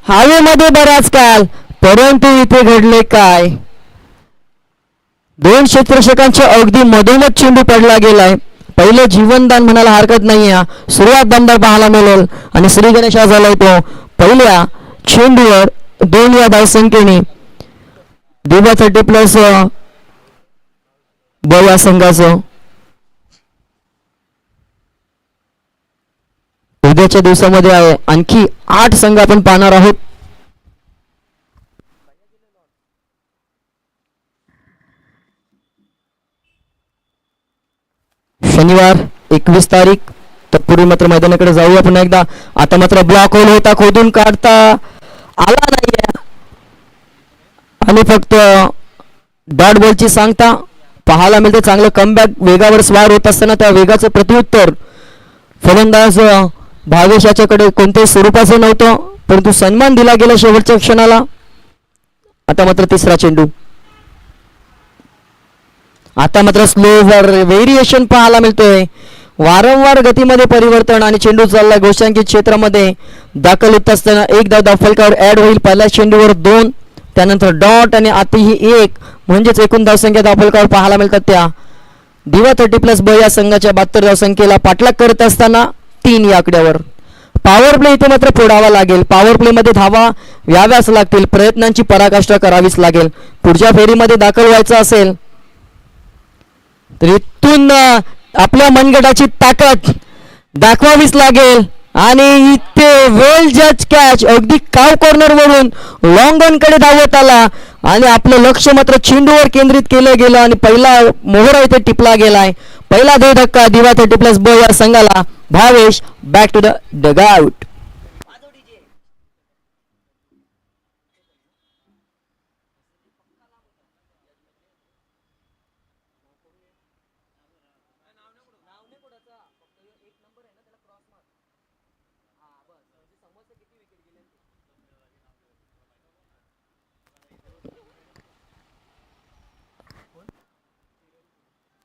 हवेमध्ये बराच काळ, परंतु इथे घडले काय, 2 क्षेत्ररक्षकांच्या अगदी मधोमध चेंडू पडला गेलाय. पहिले जीवनदान म्हणायला हरकत नाही. सुरुवात दमदार पाहायला मिळेल आणि श्री गणेश हा झालाय तो पहिल्या चेंडूवर 2 या धावसंख्येने दिवा 30+ ब या संघाचं. उद्याच्या दिवसामध्ये आहे आणखी 8 संघ आपण पाहणार आहोत. शनिवार 21 तारीख. तत्पूर्वी मात्र मैदानाकडे जाऊया पुन्हा एकदा. आता मात्र ब्लॉक होल होता, खोदून काढता आला नाही आणि फक्त डॉट बॉलची सांगता पाहायला मिळते. चांगलं कमबॅक वेगावर स्वार होत असताना त्या वेगाचं प्रत्युत्तर फलंदाज भावेश याच्याकडे कोणत्याही स्वरूपाचं नव्हतं, परंतु सन्मान दिला गेला शेवटच्या क्षणाला. आता मात्र तिसरा चेंडू. आता मात्र स्लोवर व्हेरिएशन पाहायला मिळतोय. वारंवार गतीमध्ये परिवर्तन आणि चेंडू चालला गोष्टांकित क्षेत्रामध्ये दाखल होत असताना एक धाव फलकावर ऍड होईल. पहिल्या चेंडूवर 2, त्यानंतर डॉट आणि आताही 1, म्हणजेच एकूण धावसंख्या धावफलकावर पाहायला मिळतात त्या दिवा 30+ ब या संघाच्या 72 धावसंख्येला पाठलाग करत असताना 3 या आकड्यावर. पॉवर प्ले इथे मात्र फोडावा लागेल. पॉवर प्ले मध्ये धावा याव्याच लागतील. प्रयत्नांची पराकाष्ठा करावीच लागेल. पुढच्या फेरीमध्ये दाखल व्हायचं असेल तर इथून आपल्या मनगटाची ताकद दाखवावीच लागेल. आणि इथे वेल जज कॅच अगदी काव कॉर्नर वरून लॉंग ऑन कडे धावत आला आणि आपलं लक्ष मात्र चेंडूवर केंद्रित केलं गेलं आणि पहिला मोहरा इथे टिपला गेलाय. पहिला धक्का दिवा 30+ ब या संघाला. Bhavesh back to the dugout.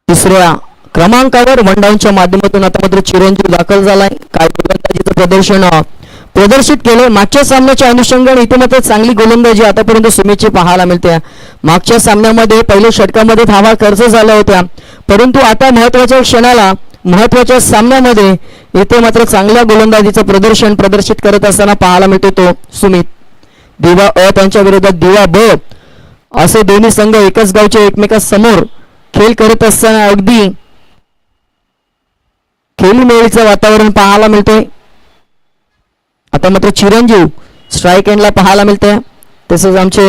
तिसऱ्या क्रमांकावर वन डाऊनच्या माध्यमातून आता मात्र चिरंजीव दाखल झालाय. काय गोलंदाजीचं प्रदर्शन प्रदर्शित केलं. मागच्या सामन्याच्या अनुषंगाने इथे मात्र चांगली गोलंदाजी आतापर्यंत सुमितची पाहायला मिळते. मागच्या सामन्यामध्ये पहिल्या षटकामध्ये धावा खर्च झाल्या होत्या, परंतु आता महत्वाच्या क्षणाला महत्वाच्या सामन्यामध्ये इथे मात्र चांगल्या गोलंदाजीचं प्रदर्शन प्रदर्शित करत असताना पाहायला मिळतो तो सुमित. दिवा अ त्यांच्या विरोधात दिवा ब असे दोन्ही संघ एकाच गावचे एकमेकांसमोर खेळ करत असताना अगदी खेळीमेळीचं वातावरण पाहायला मिळतंय. आता मात्र चिरंजीव स्ट्राईक एंडला पाहायला मिळतंय. तसंच आमचे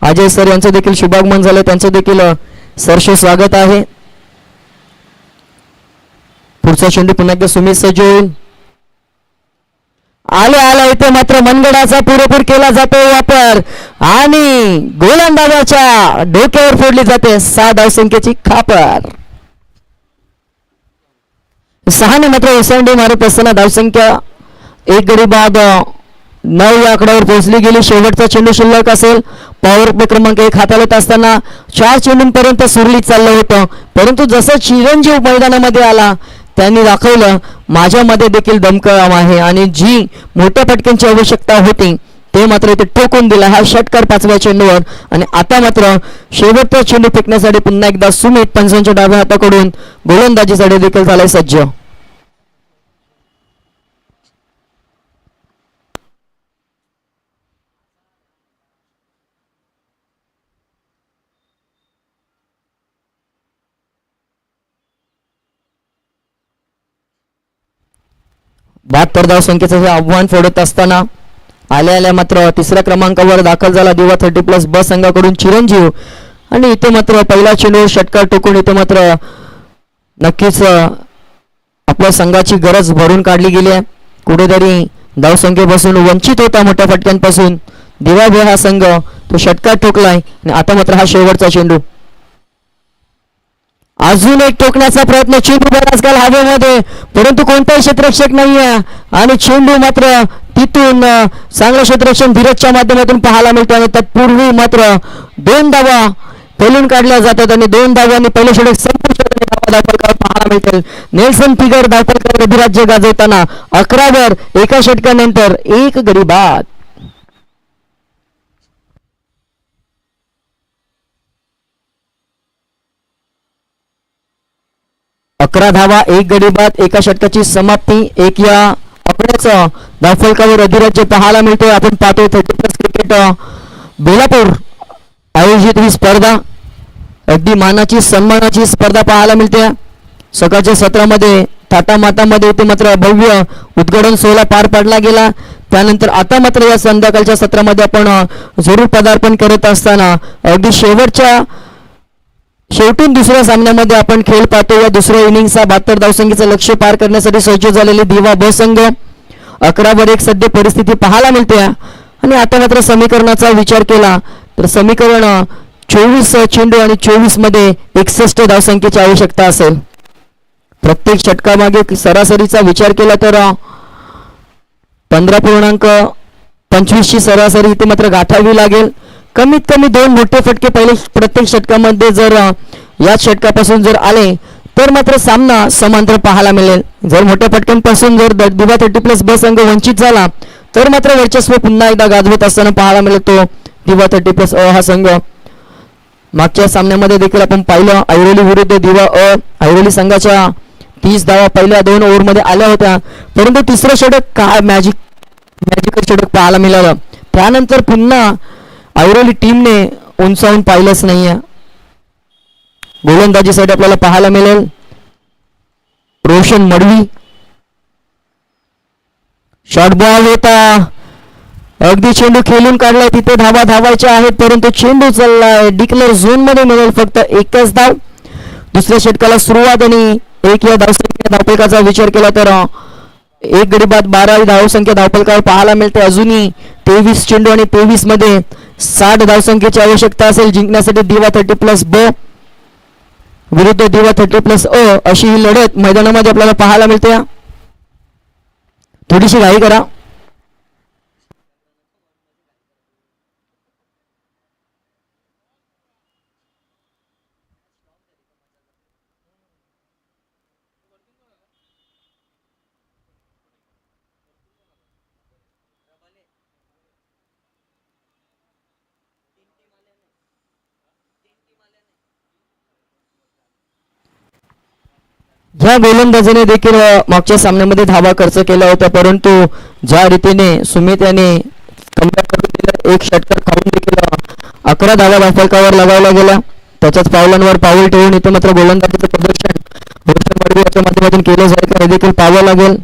अजय सर यांचं देखील शुभागमन झालं, त्यांचं देखील सहर्ष स्वागत आहे. पुढचा चेंडू पुन्हा एकदा सुमित सज्ज होईल. आला इथे मात्र मनगडाचा पुरेपूर केला जातो वापर आणि गोलंदाजाच्या डोक्यावर फोडली जाते 6 धावसंख्येची खापर. 6 ने मात्र ओसंडी मारत असताना धावसंख्या 1 गडी बाद 9 या आकड्यावर पोहोचली गेली. शेवटचा चेंडू शिल्लक असेल. पॉवर प्ले क्रमांक 1 हाताळत असताना 4 चेंडूंपर्यंत सुरळीत चाललं होतं, परंतु जसं चिरंजीव मैदानामध्ये आला त्यांनी दाखवलं माझ्यामध्ये देखील दमकम आहे आणि जी मोठ्या फटक्यांची आवश्यकता होती ते मात्र इथे टोकून दिला. हा षटकार 5व्या चेंडूवर आणि आता मात्र शेवटचा चेंडू फेकण्यासाठी पुन्हा एकदा सुमित पंचांच्या डाव्या हाताकडून गोलंदाजीसाठी देखील झालाय सज्ज. बहात्तर धावसंख्येचं हे आव्हान फोडत असताना आल्या मात्र तिसऱ्या क्रमांकावर दाखल झाला दिवा 30+ ब संघाकडून चिरंजीव आणि इथे मात्र पहिला चेंडू षटकार टोकून इथे मात्र नक्कीच आपल्या संघाची गरज भरून काढली गेली आहे. कुठेतरी धावसंख्येपासून वंचित होता मोठ्या फटक्यांपासून. दिवाभे हा संघ तो षटकार ठोकलाय आणि आता मात्र हा शेवटचा चेंडू. अजून एक टोकण्याचा प्रयत्न. चेंडू आजकाल हवेमध्ये, परंतु कोणताही क्षेत्ररक्षक नाहीये आणि चेंडू मात्र तिथून चांगलं क्षेत्ररक्षण धीरजच्या माध्यमातून पाहायला मिळते आणि तत्पूर्वी मात्र 2 धावा पेलून काढल्या जातात आणि 2 धावांनी पहिले षटक संपूर्ण धावफलकावर पाहायला मिळतील. नेल्सन फिगर धावफलकावर अधिराज्य गाजवताना 11 एका षटकानंतर 1 गडी बाद. अकरा धावा 1 गडी बाद, एका षटकाची समाप्ती. एक या आकड्याचं धावफलकावर अधिराज्य पाहायला मिळते. आपण पाहतोय 30+ क्रिकेट बेलापूर आयोजित ही स्पर्धा अगदी मानाची सन्मानाची स्पर्धा पाहायला मिळते. सकाळच्या सत्रामध्ये थाटामाटामध्ये इथे मात्र भव्य उद्घाटन सोहळा पार पाडला गेला. त्यानंतर आता मात्र या संध्याकाळच्या सत्रामध्ये आपण जरूर पदार्पण करत असताना अगदी शेवटून दुसऱ्या सामन्यामध्ये आपण खेळ पाहतो. या दुसऱ्या इनिंगचा 72 धावसंख्येचं लक्ष्य पार करण्यासाठी सज्ज झालेले दिवा ब संघ 11-1 सध्या परिस्थिती पाहायला मिळते. आणि आता मात्र समीकरणाचा विचार केला तर समीकरण 24 चेंडू आणि 24 मध्ये 61 धावसंख्येची आवश्यकता असेल. प्रत्येक षटकामागे सरासरीचा विचार केला तर 15.25 ची सरासरी इथे मात्र गाठावी लागेल. कमीत कमी 2 मोठे फटके पहिले प्रत्येक षटकामध्ये जर याच षटकापासून जर आले तर मात्र सामना समांतर पाहायला मिळेल. जर मोठ्या फटक्यांपासून जर दिवा 30+ ब संघ वंचित झाला तर मात्र वर्चस्व पुन्हा एकदा गाजवत असताना पाहायला मिळतो दिवा 30+ अ हा संघ. मागच्या सामन्यामध्ये देखील आपण पाहिलं ऐरोली विरुद्ध दिवा अ. ऐरोली संघाच्या 30 धावा पहिल्या 2 ओव्हरमध्ये आल्या होत्या, परंतु तिसरं षटक काय मॅजिकल षटक पाहायला मिळालं. त्यानंतर पुन्हा ऐरोली टीमने उंचावून पाहिलंच नाहीये. गोलंदाजीसाठी आपल्याला पाहायला मिळेल रोशन मडवी. शॉर्ट बॉल होता, अगदी चेंडू खेळून काढलाय. तिथे धावा धावायच्या आहेत, परंतु चेंडू चाललाय डिक्लेअर झोन मध्ये. मिळेल फक्त 1च धाव. दुसऱ्या षटकाला सुरुवात आणि 1 या धावसंख्या धावफलकाचा विचार केला तर 1 गडी बाद 12 धावसंख्या धावफलकावर पाहायला मिळते. अजूनही 23 चेंडू आणि 23 मध्ये 60 धावसंख्येची आवश्यकता असेल जिंकण्यासाठी. दिवा 30+ ब विरुद्ध दिवा 30+ अ अशी ही लढत मैदानामध्ये आपल्याला पाहायला मिळते. थोडीशी घाई करा. ज्या गोलंदाजीने देखील मागच्या सामन्यामध्ये धावा खर्च केल्या होत्या, परंतु ज्या रीतीने सुमित याने कमबॅक करून दिलं, 1 षटकार खाऊन देखील 11 धावा धावफलकावर लगावल्या गेल्या. त्याच्याच पावलांवर पाऊल ठेवून इथे मात्र गोलंदाजीचं प्रदर्शन रोशन मडवीच्या माध्यमातून केलं जाईल का हे देखील पाहावं लागेल.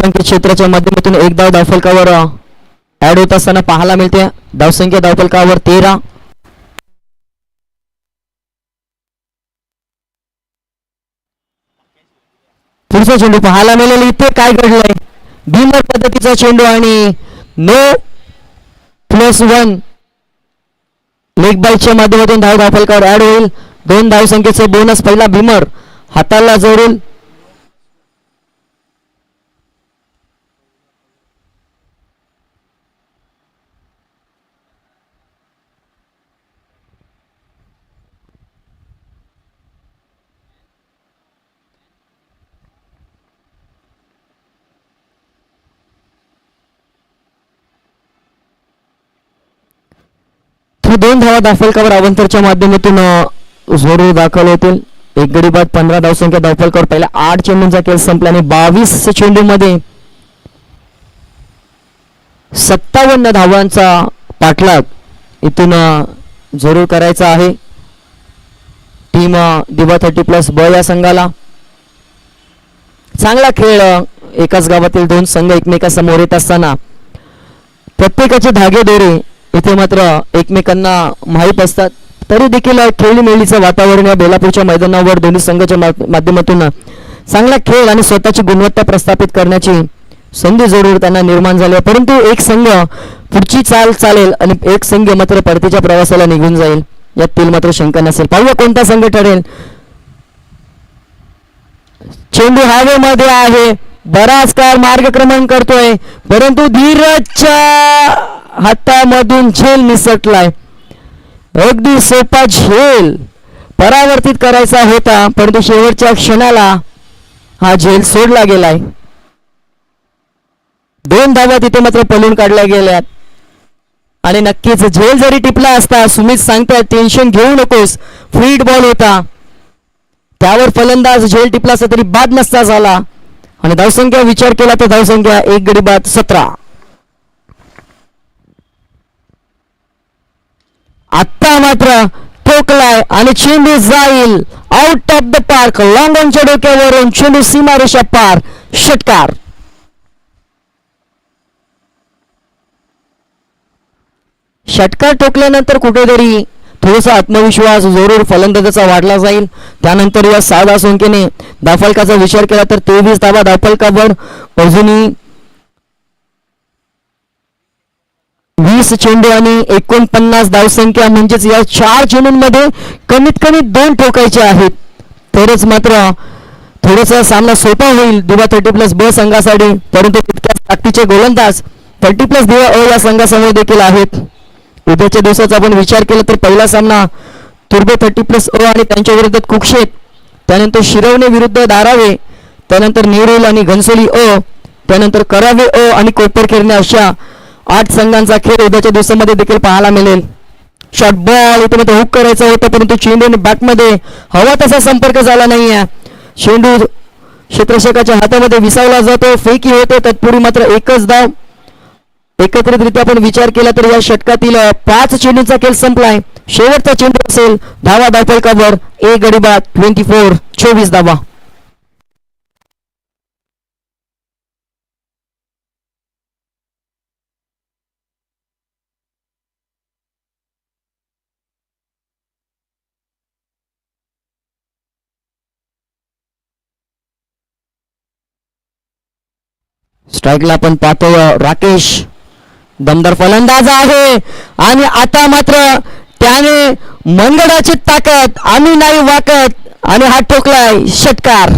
अंकित क्षेत्राच्या माध्यमातून 1 धाव धावफलकावर ऍड होत असताना पाहायला मिळते. धावसंख्या धावफलकावर 13. पुढचा चेंडू पाहायला मिळेल. इथे काय घडलंय, भीमर पद्धतीचा चेंडू आणि No+1 लेग बाईटच्या माध्यमातून धाव धावफलकावर ऍड होईल. 2 धावसंख्येचे बोनस पहिला भीमर हाताला जोडून. तर 2 धावा धावफलकावर अवंतरच्या माध्यमातून जोरू दाखल होतील. एक गडी बाद 15 धावसंख्या धावफलकावर पहिल्या 8 चेंडूंचा खेळ संपल्याने 22 चेंडूमध्ये 57 धावांचा पाठलाग इथून जरूर करायचा आहे टीम दिवा 30+ ब या संघाला. चांगला खेळ, एकाच गावातील 2 संघ एकमेकांसमोर येत असताना प्रत्येकाचे धागे दोरे इथे मात्र एकमेकांना माहीत असतात. तरी देखील खेळीमेळीचं वातावरण या बेलापूरच्या मैदानावर दोन्ही संघाच्या माध्यमातून चांगला खेळ आणि स्वतःची गुणवत्ता प्रस्थापित करण्याची संधी जरूर त्यांना निर्माण झाली. परंतु एक संघ पुढची चाल चालेल आणि एक संघ मात्र परतीच्या प्रवासाला निघून जाईल यातील मात्र शंका नसेल. पाहूया कोणता संघ ठरेल. चेंडू हवेमध्ये आहे, बराच काळ मार्गक्रमण करतोय परंतु धीरजच्या हातामधून झेल निसटलाय. अगदी सोपा झेल परावर्तित करायचा होता परंतु शेवटच्या क्षणाला हा झेल सोडला गेलाय. 2 धावा तिथे मात्र पळून काढल्या गेल्यात आणि नक्कीच झेल जरी टिपला असता, सुमित सांगताय टेन्शन घेऊ नकोस, फ्रीड बॉल होता त्यावर फलंदाज झेल टिपला असता तरी बाद नसता झाला. आणि धावसंख्या विचार केला तर धावसंख्या एक गडी बाद 17. आता मात्र ठोकलाय आणि चेंडू जाईल आउट ऑफ द पार्क. लॉंगॉनच्या डोक्यावरून चेंडू सीमारेषा पार, षटकार. षटकार ठोकल्यानंतर कुठेतरी थोडासा आत्मविश्वास जरूर फलंदाजाचा वाढला जाईल. त्यानंतर या 6 धावसंख्येने धावफलकाचा विचार केला तर 23 धावा धावफलकावर, अजूनही 20 चेंडू आणि 49 धावसंख्या, म्हणजेच या 4 चेंडूंमध्ये कमीत कमी 2 ठोकायचे आहेत तरच मात्र थोडासा सामना सोपा होईल दिवा 30+ ब संघासाठी. परंतु तितक्याच ताकदीचे गोलंदाज 30+ दिवा अ या संघासमोर देखील आहेत. उद्याच्या दिवसाचा आपण विचार केला तर पहिला सामना तुर्बे 30+ अ आणि त्यांच्या विरुद्ध कुक्षेत, त्यानंतर शिरवणे विरुद्ध दारावे, त्यानंतर नेरुल आणि घनसोली अ, त्यानंतर करावे अ आणि कोपरखेरणे अशा 8 संघांचा खेळ उद्याच्या दिवसामध्ये देखील पाहायला मिळेल. शॉर्ट बॉल इथे मात्र हुक करायचा होता परंतु चेंडू बॅटमध्ये हवा तसा संपर्क झाला नाहीये. चेंडू क्षेत्ररक्षकाच्या हातामध्ये विसावला जातो, फेकी होते, तत्पूर्वी मात्र एकच धाव. एकत्रितरित्या आपण विचार केला तर या षटकातील 5 चेंडूंचा खेळ संपलाय. शेवटचा चेंडू असेल धावा धावफलकावर, एक गडी बाद 24 धावा. स्ट्राईकला आपण पाहतो राकेश, दमदार फलंदाज आहे आणि आता मात्र त्याने मनगडाची ताकद आम्ही नाही वाकत आणि हा ठोकलाय, षटकार.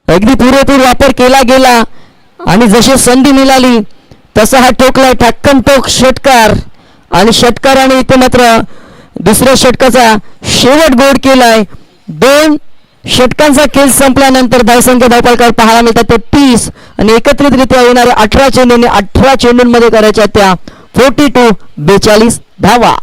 अगदी पुरेपूर वापर केला गेला आणि जशी संधी मिळाली तसा हा ठोकलाय, ठाक्कन टोक, षटकार. आणि षटकाराने इथे मात्र दुसऱ्या षटकाचा शेवट गोड केलाय. 2 षटकांचा खेळ संपल्यानंतर धावसंख्या धावफलकावर पाहायला मिळतात ते 30 आणि एकत्रितरित्या येणाऱ्या 18 चेंडूंनी 18 चेंडूंमध्ये करायच्या त्या 42 धावा.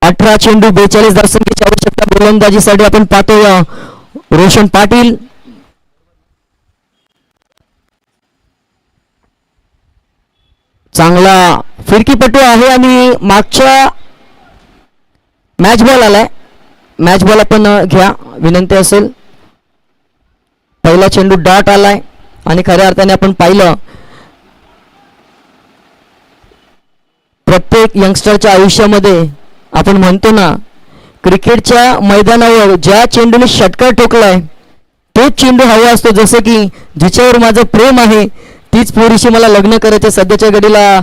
अठरा चेंडू 42 धावसंख्येची आवश्यकता गोलंदाजीसाठी आपण पाहतो रोशन पाटील. चांगला फिरकीपटू आहे आणि मागच्या मॅच बॉल आलाय, मॅच बॉल आपण घ्या विनंती असेल. पहिला चेंडू डॉट आलाय आणि खऱ्या अर्थाने आपण पाहिलं प्रत्येक यंगस्टरच्या आयुष्यामध्ये आपण म्हणतो ना, क्रिकेटच्या मैदानावर ज्या चेंडूने षटकार ठोकलाय तोच चेंडू हवा असतो. जसं की जिच्यावर माझं प्रेम आहे तीच पोरीशी मला लग्न करायचं. सध्याच्या घडीला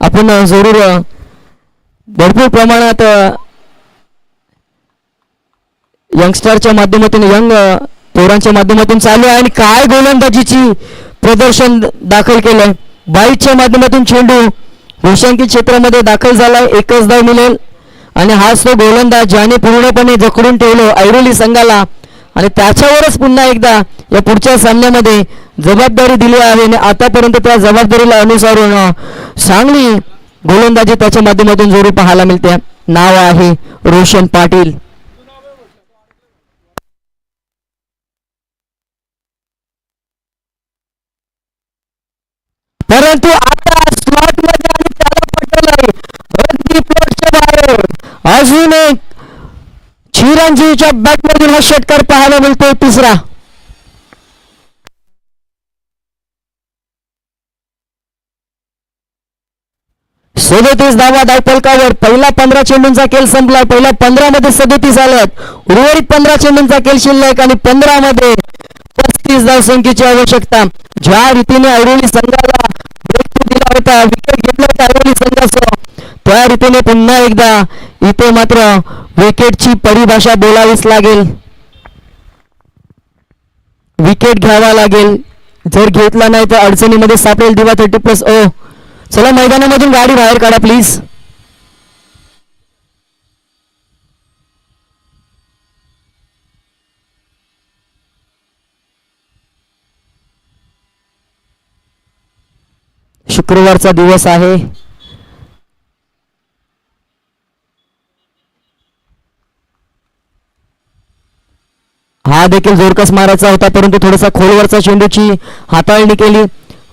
आपण जरूर भरपूर प्रमाणात यंगस्टरच्या माध्यमातून यंग पोरांच्या माध्यमातून चालू आहे. आणि काय गोलंदाजीची प्रदर्शन दाखल केलंय. 22च्या माध्यमातून चेंडू घोषांकित क्षेत्रामध्ये दाखल झालाय. एकच धाव मिळेल आणि हाच तो गोलंदाज ज्याने पूर्णपणे जखडून ठेवलं ऐरोली संघाला आणि त्याच्यावरच पुन्हा एकदा या पुढच्या सामन्यामध्ये जबाबदारी दिली आहे. आणि आतापर्यंत त्या जबाबदारीला अनुसरून चांगली गोलंदाजी त्याच्या माध्यमातून जरूर पाहायला मिळते. नाव आहे रोशन पाटील. परंतु आता स्लॉट मध्ये आणि त्याला पटलंय अगदी प्लॉटच्या बाहेर अजून एक चिरंजीवच्या बॅट मधून हा षटकार पाहायला मिळतोय. तिसरा 37 धावा धावफलकावर. पहिला 15 चेंडूंचा खेळ संपलाय. पहिल्या 15 मध्ये 37 आल्यात. उर्वरित 15 चेंडूंचा खेळ शिल्लक आणि 15 मध्ये 35 धावसंख्येची आवश्यकता. ज्या रीतीने ऐरोली संघाला ब्रेकथ्रू दिला होता, विकेट घेतला होता ऐरोली संघासह, त्या रीतीने पुन्हा एकदा इथे मात्र विकेटची परिभाषा बोलावीच लागेल. विकेट घ्यावा लागेल. जर घेतला नाही तर अडचणीमध्ये सापडेल दिवा 30+0. चला मैदानामधून गाडी बाहेर काढा प्लीज. शुक्रवारचा दिवस आहे. हा देखील जोरकस मारायचा होता परंतु थोडासा खोलवरचा चेंडूची हाताळणी केली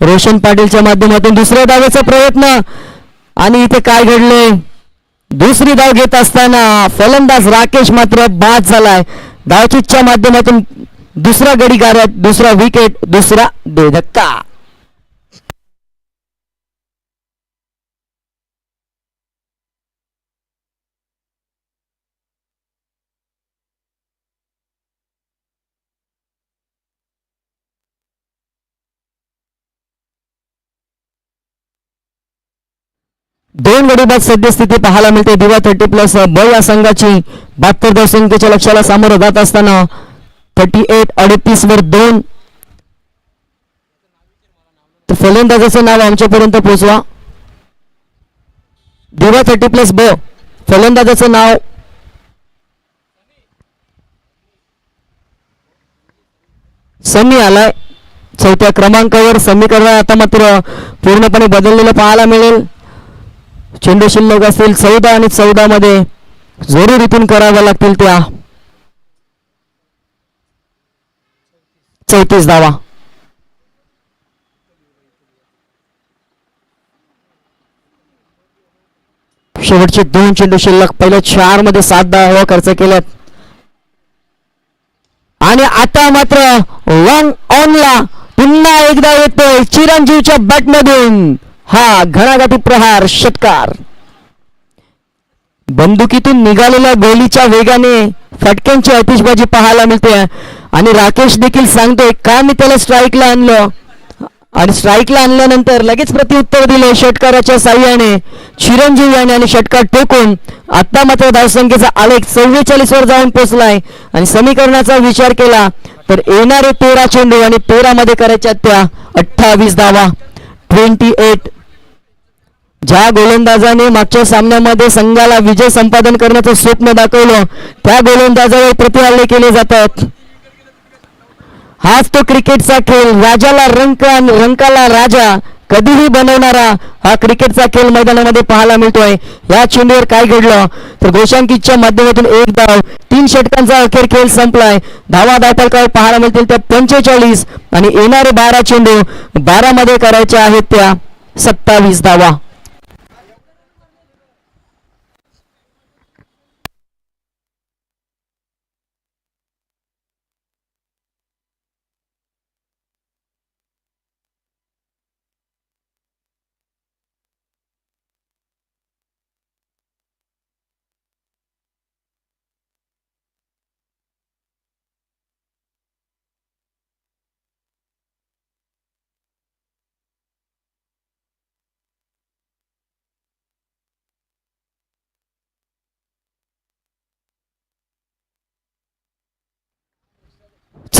रोशन पाटीलच्या माध्यमातून. दुसऱ्या धावेचा प्रयत्न आणि इथे काय घडले, दुसरी धाव घेत असताना फलंदाज राकेश मात्र बाद झालाय. धावचीच्या माध्यमातून दुसरा गडी गारत, दुसरा विकेट, दुसरा धक्का. दोन गडी बाद सद्यस्थिती पाहायला मिळते. दिवा 30+ब या संघाची 72 धावसंख्येच्या लक्ष्याला सामोरं जात असताना 38 वर 2. तर फलंदाजाचं नाव आमच्यापर्यंत पोहोचवा. दिवा 30+ब फलंदाजाचं नाव समी आलाय. 4थ्या क्रमांकावर समीकरण आता मात्र पूर्णपणे बदललेलं पाहायला मिळेल. चेंडू शिल्लक असतील 14 आणि 14 मध्ये जरूर इथून कराव्या लागतील त्या 34 धावा. शेवटचे 2 चेंडू शिल्लक. पहिल्या 4 मध्ये 7 धावा खर्च केल्यात आणि आता मात्र वन ऑनला पुन्हा एकदा येतोय चिरंजीवच्या बॅट मधून हा घणाघाती प्रहार षटकार. बंदुकीतून निघालेल्या गोलीच्या वेगाने फटक्यांची आतिषबाजी पाहायला मिळते आणि राकेश देखील सांगतोय का मी त्याला स्ट्राईकला आणलं आणि स्ट्राईकला आणल्यानंतर लगेच प्रत्युत्तर दिले षटकाराच्या साह्याने चिरंजीव याने आणि षटकार ठोकून आता मात्र धावसंख्येचा आलेख 44 वर जाऊन पोहोचलाय. आणि समीकरणाचा विचार केला तर येणारे 13 चेंडू आणि 13 मध्ये करायच्या त्या 28 धावा. 28. ज्या गोलंदाजाने मागच्या सामन्यामध्ये संघाला विजय संपादन करण्याचं स्वप्न दाखवलं त्या गोलंदाजावर प्रतिहल्ले केले जातात. हाच तो क्रिकेटचा खेळ. राजाला रंक आणि रंकाला राजा कधीही बनवणारा हा क्रिकेटचा खेळ मैदानामध्ये पाहायला मिळतोय. या चेंडूवर काय घडलं तर घोषांकितच्या माध्यमातून 1 धाव. 3 षटकांचा अखेर खेळ संपलाय. धावा धावफलकावर पाहायला मिळतील त्या 45 आणि येणारे 12 चेंडू 12 मध्ये करायच्या आहेत त्या 27 धावा.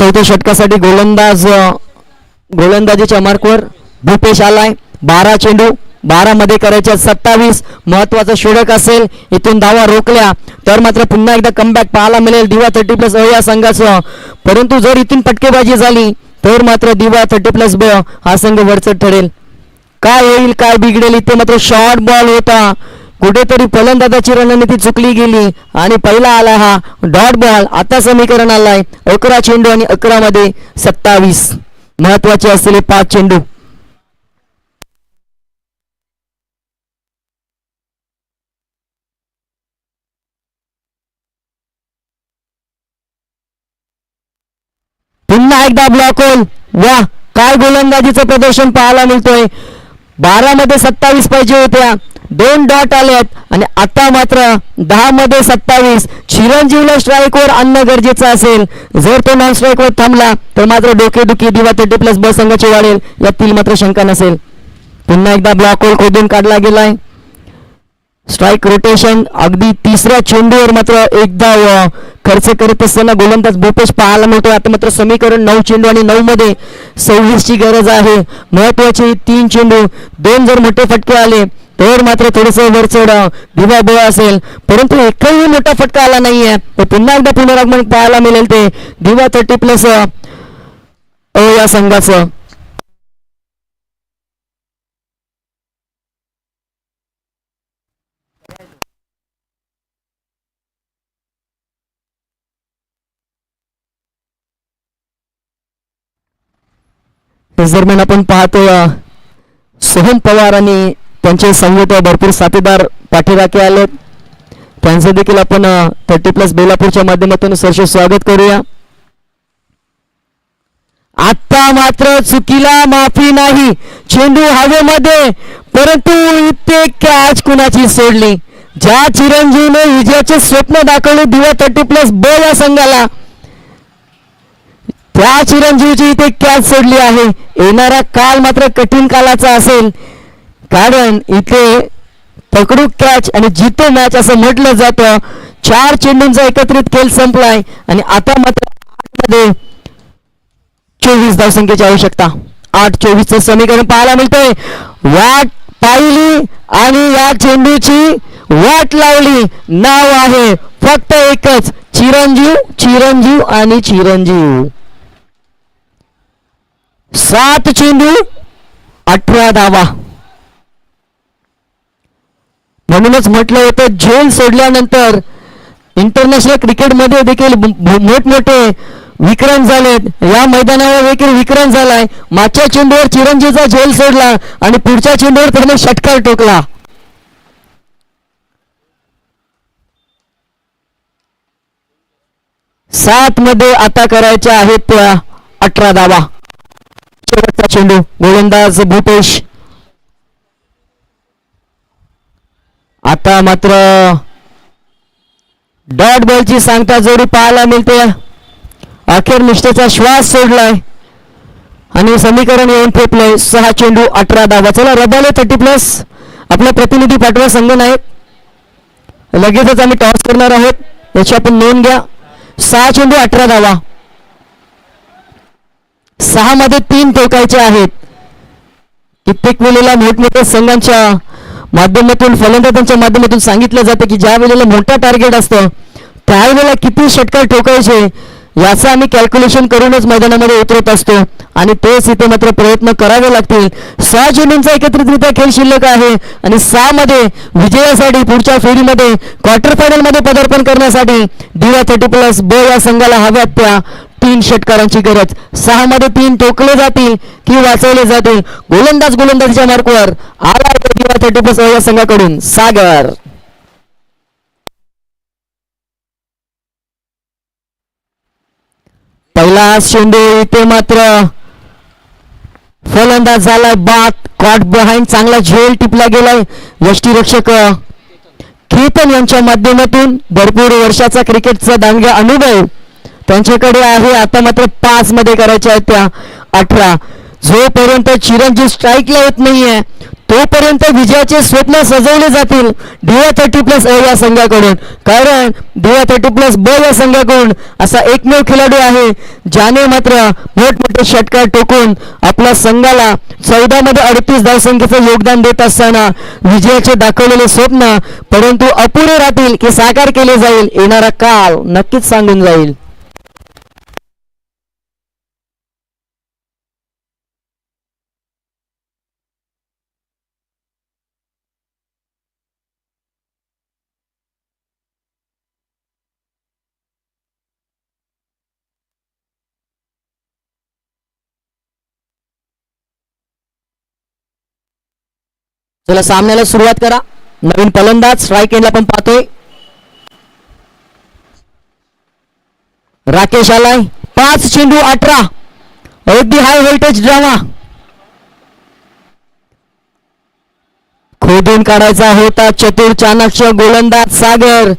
चौथ्या षटकासाठी गोलंदाजीच्या मार्कवर भूपेश आलाय. 12 चेंडू 12 मध्ये करायच्या 27. महत्वाचा षटक असेल, इथून धावा रोखल्या तर मात्र पुन्हा एकदा कमबॅक पाहायला मिळेल दिवा 30+ या संघाचं. परंतु जर इथून पटकेबाजी झाली तर मात्र दिवा 30+ हा संघ वरचढ ठरेल. काय होईल काय बिघडेल, इथे मात्र शॉर्ट बॉल होता, कुठेतरी फलंदाजाची रणनीती चुकली गेली आणि पहिला आला हा डॉट बॉल. आता समीकरण आलाय 11 चेंडू आणि 11 मध्ये 27. महत्वाचे असलेले 5 चेंडू. पुन्हा एकदा ब्लॉक होल. वा, काय गोलंदाजीचं प्रदर्शन पाहायला मिळतोय. 12 मध्ये 27 पाहिजे होत्या, 2 डॉट आलेत आणि आता मात्र 10 मध्ये 27. चिरंजीवला स्ट्राईकवर आणणं गरजेचं असेल. जर तो नॉन स्ट्राईकवर थांबला तर मात्र डोकेदुखी दिवा 30+ संघाची वाढेल, यातील मात्र शंका नसेल. पुन्हा एकदा ब्लॉक होल खोदून काढला गेलाय. स्ट्राईक रोटेशन अगदी तिसऱ्या चेंडूवर मात्र एकदा खर्च करत असताना गोलंदाज भूपेश पाहायला मिळतो. आता मात्र समीकरण 9 चेंडू आणि 9 मध्ये 26 ची गरज आहे. महत्वाचे 3 चेंडू, 2 जर मोठे फटके आले तर मात्र थोडंसं वरचढ दिवा बळ असेल, परंतु एकही मोठा फटका आला नाहीये. पुन्हा एकदा पुनरागमन पाहायला मिळेल ते दिवा 30+ या संघाचं. त्याच दरम्यान आपण पाहतो सोहम पवार आणि त्यांचे संगीत भरपूर साथीदार पाठीराखे आलेत. त्यांचं देखील आपण 30+ बेलापूरच्या माध्यमातून सहर्ष स्वागत करूया. आता मात्र चुकीला माफी नाही. चेंडू हवेमध्ये, परंतु इथे कॅच कुणाची सोडली. ज्या चिरंजीवने विजयाचे स्वप्न दाखवले दिवा 30+ या संघाला, त्या चिरंजीवची इथे कॅच सोडली आहे. येणारा काल मात्र कठीण कालाचा असेल, कारण इथे पकडू कॅच आणि जितो मॅच असं म्हटलं जातं. 4 चेंडूंचा एकत्रित खेळ संपलाय आणि आता मात्र 8 मध्ये 24 धावसंख्येची आवश्यकता. 8-24 समीकरण पाहायला मिळतंय. वाट पाहिली आणि या चेंडूची वाट लावली. नाव आहे फक्त एकच, चिरंजीव, चिरंजीव आणि चिरंजीव. 7 चेंडू 18 धावा. म्हणूनच म्हटलं होतं झेल सोडल्यानंतर इंटरनॅशनल क्रिकेटमध्ये देखील मोठमोठे विक्रम झालेत. या मैदानावर देखील विक्रम झालाय. मागच्या चेंडूवर चिरंजीवचा झेल सोडला आणि पुढच्या चेंडूवर त्याने षटकार ठोकला. सात मध्ये आता करायच्या आहेत त्या 18 धावा. शेवटचा चेंडू गोलंदाज भूपेश. आता मात्र डॉट बॉलची सांगता जोडी पाहायला मिळते. अखेर निष्ठेचा श्वास सोडलाय आणि समीकरण येऊन ठेपलंय. 6 चेंडू 18 धावा. चला रबाले 30+ आपला प्रतिनिधी पाठवा संघ नायक. लगेचच आम्ही टॉस करणार आहोत, याची आपण नोंद घ्या. 6 चेंडू 18 धावा. 6 मध्ये 3 ठोकायचे आहेत. कित्येक वेळेला मोठमोठ्या संघांच्या माध्यमातून, फलंदाजांच्या माध्यमातून सांगितलं जातं की ज्या वेळेला मोठा टार्गेट असतं त्यावेळेला किती षटकार ठोकायचे याचं आम्ही कॅल्क्युलेशन करूनच मैदानामध्ये उतरत असतो आणि तेच इथे मात्र प्रयत्न करावे लागतील. 6 चेंडूंचा एकत्रितरित्या खेळ शिल्लक आहे आणि 6 मध्ये विजयासाठी पुढच्या फेरीमध्ये क्वार्टर फायनल मध्ये पदार्पण करण्यासाठी दिवा 30+ या संघाला हव्यात त्या 3 षटकारांची गरज. 6 मध्ये 3 ठोकले जातील की वाचवले जातील. गोलंदाजीच्या मार्कवर आला दिवा 30+ या संघाकडून सागर. पहिला चेंडू इथे मात्र फलंदाज झालाय बाद. कॉट बिहाइंड, चांगला झेल टिपला गेलाय. यष्टीरक्षक केतन यांच्या माध्यमातून भरपूर वर्षाचा क्रिकेटचा दांडगा अनुभव त्यांच्याकडे आहे. आता मात्र 5 मध्ये करायच्या आहेत त्या 18. जोपर्यंत चिरंजीव स्ट्राईकला येत नाहीये तोपर्यंत विजयाचे स्वप्न सजवले जातील दिवा 30+ या संघाकडून. कारण दिवा 30+ या संघाकडून असा एकमेव खेळाडू आहे ज्याने मात्र मोठमोठे षटकार टोकून आपल्या संघाला 14 मध्ये 38 धावसंख्येचं योगदान देत असताना विजयाचे दाखवलेले स्वप्न परंतु अपुरे राहतील की साकार केले जाईल येणारा काळ नक्कीच सांगून जाईल. चला सामन्याला सुरुवात करा. नवीन फलंदाज स्ट्राईक एंडला पण पाहतोय. राकेश आलाय. 5 चेंडू 18. अगदी हाय व्होल्टेज ड्रामा. खोदून काढायचा होता चतुर चाणाक्ष गोलंदाज सागर.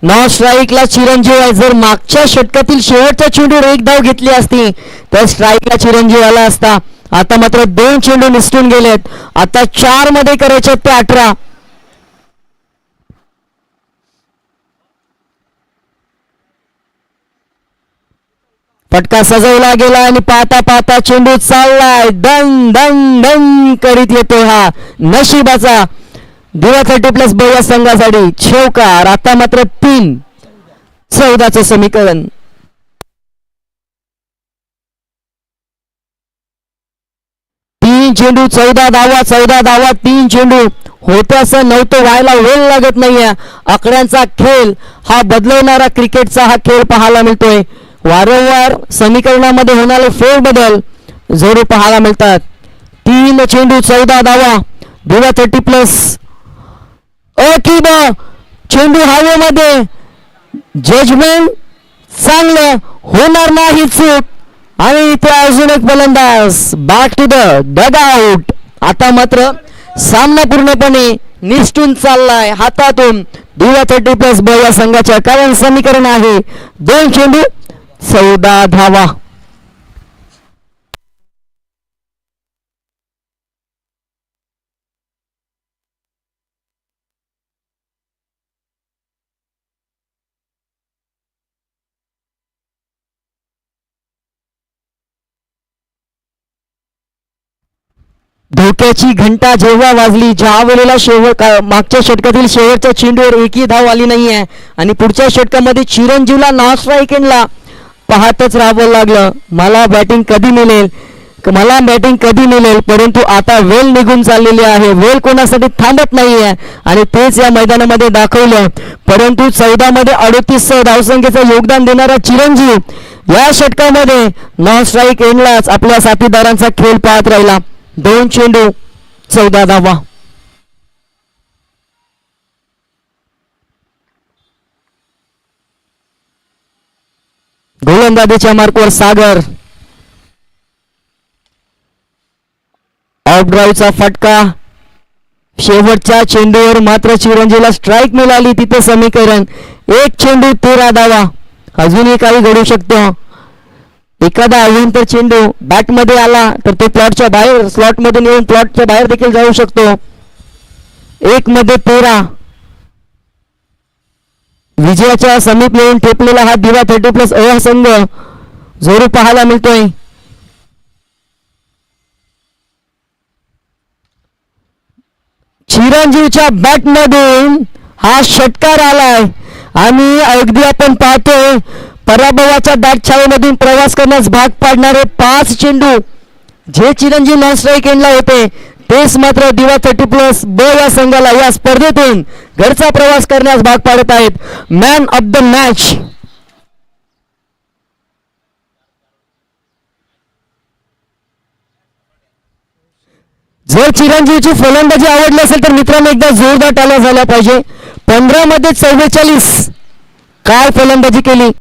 नॉन स्ट्राईकला चिरंजीव आहे. जर मागच्या षटकातील शेवटचा चेंडूवर 1 धाव घेतली असती तर स्ट्राईकला चिरंजीव आला असता. आता मात्र 2 चेंडू निसटून गेलेत. आता 4 मध्ये करायचे ते 18. फटका सजवला गेला आणि पाहता पाहता चेंडू चाललाय. दन दन दन करीत येतो हा नशिबाचा दिवा 30+ या संघासाठी चौकार. आता मात्र 3-14 समीकरण. चेंडू 14 धावा 3 चेंडू होते असं नव्हतं व्हायला वेळ लागत नाहीये. आकड्यांचा खेळ हा बदलवणारा क्रिकेटचा हा खेळ पाहायला मिळतोय. वारंवार समीकरणामध्ये होणारे फेरबदल जरूर पाहायला मिळतात. 3 चेंडू 14 धावा दिवा 30+. चेंडू हवेमध्ये. जजमेंट चांगलं होणार नाही चूक. आणि इथे अजून एक फलंदाज back to the dugout. आता मात्र सामना पूर्णपणे निसटून चाललाय हातातून दिवा 30+ या संघाच्या. कारण समीकरण आहे 2 चेंडू 14 धावा. धोक्याची घंटा जेव्हा वाजली ज्या वेळेला मागच्या षटकातील शेवटच्या चेंडूवर एकही धाव आली नाहीये आणि पुढच्या षटकामध्ये चिरंजीवला नॉन स्ट्राईक एंडला पाहतच राहावं लागलं. मला बॅटिंग कधी मिळेल परंतु आता वेळ निघून चाललेली आहे. वेळ कोणासाठी थांबत नाहीये आणि तेच या मैदानामध्ये दाखवलं. परंतु 14 मध्ये 38 धावसंख्येचं योगदान देणारा चिरंजीव या षटकामध्ये नॉन स्ट्राईक एंडलाच आपल्या साथीदारांचा खेळ पाहत राहिला. 2 चेंडू 14 धावा. गोलंदाजीच्या मार्कवर सागर. ऑफ ड्राईव्हचा फटका. शेवटच्या चेंडूवर मात्र चिरंजीवला स्ट्राईक मिळाली. तिथे समीकरण 1 चेंडू 13 धावा. अजूनही काही घडू शकतो. एखादा अवांतर चेंडू बॅट मध्ये आला तर तो प्लॉटच्या बाहेर स्लॉट मधून येऊन प्लॉटच्या बाहेर देखील जाऊ शकतो. 1 मध्ये 13. विजयाच्या समीप येऊन ठेपलेला हा दिवा 30+ संघ जरूर पाहायला मिळतोय. चिरंजीवच्या बॅट मधून हा षटकार आलाय आणि अगदी आपण पाहतोय पराभवाच्या दाट छायेमधून प्रवास करण्यास भाग पाडणारे 5 चेंडू जे चिरंजीव नॉन स्ट्राईक एंडला होते तेच मात्र दिवा 30+ या संघाला या स्पर्धेतून घरचा प्रवास करण्यास भाग पाडत आहेत. Man of the match. जर चिरंजीवची फलंदाजी आवडली असेल तर मित्रांनो एकदा जोरदार टाळ्या झाल्या पाहिजे. 15 मध्ये 44 काय फलंदाजी केली.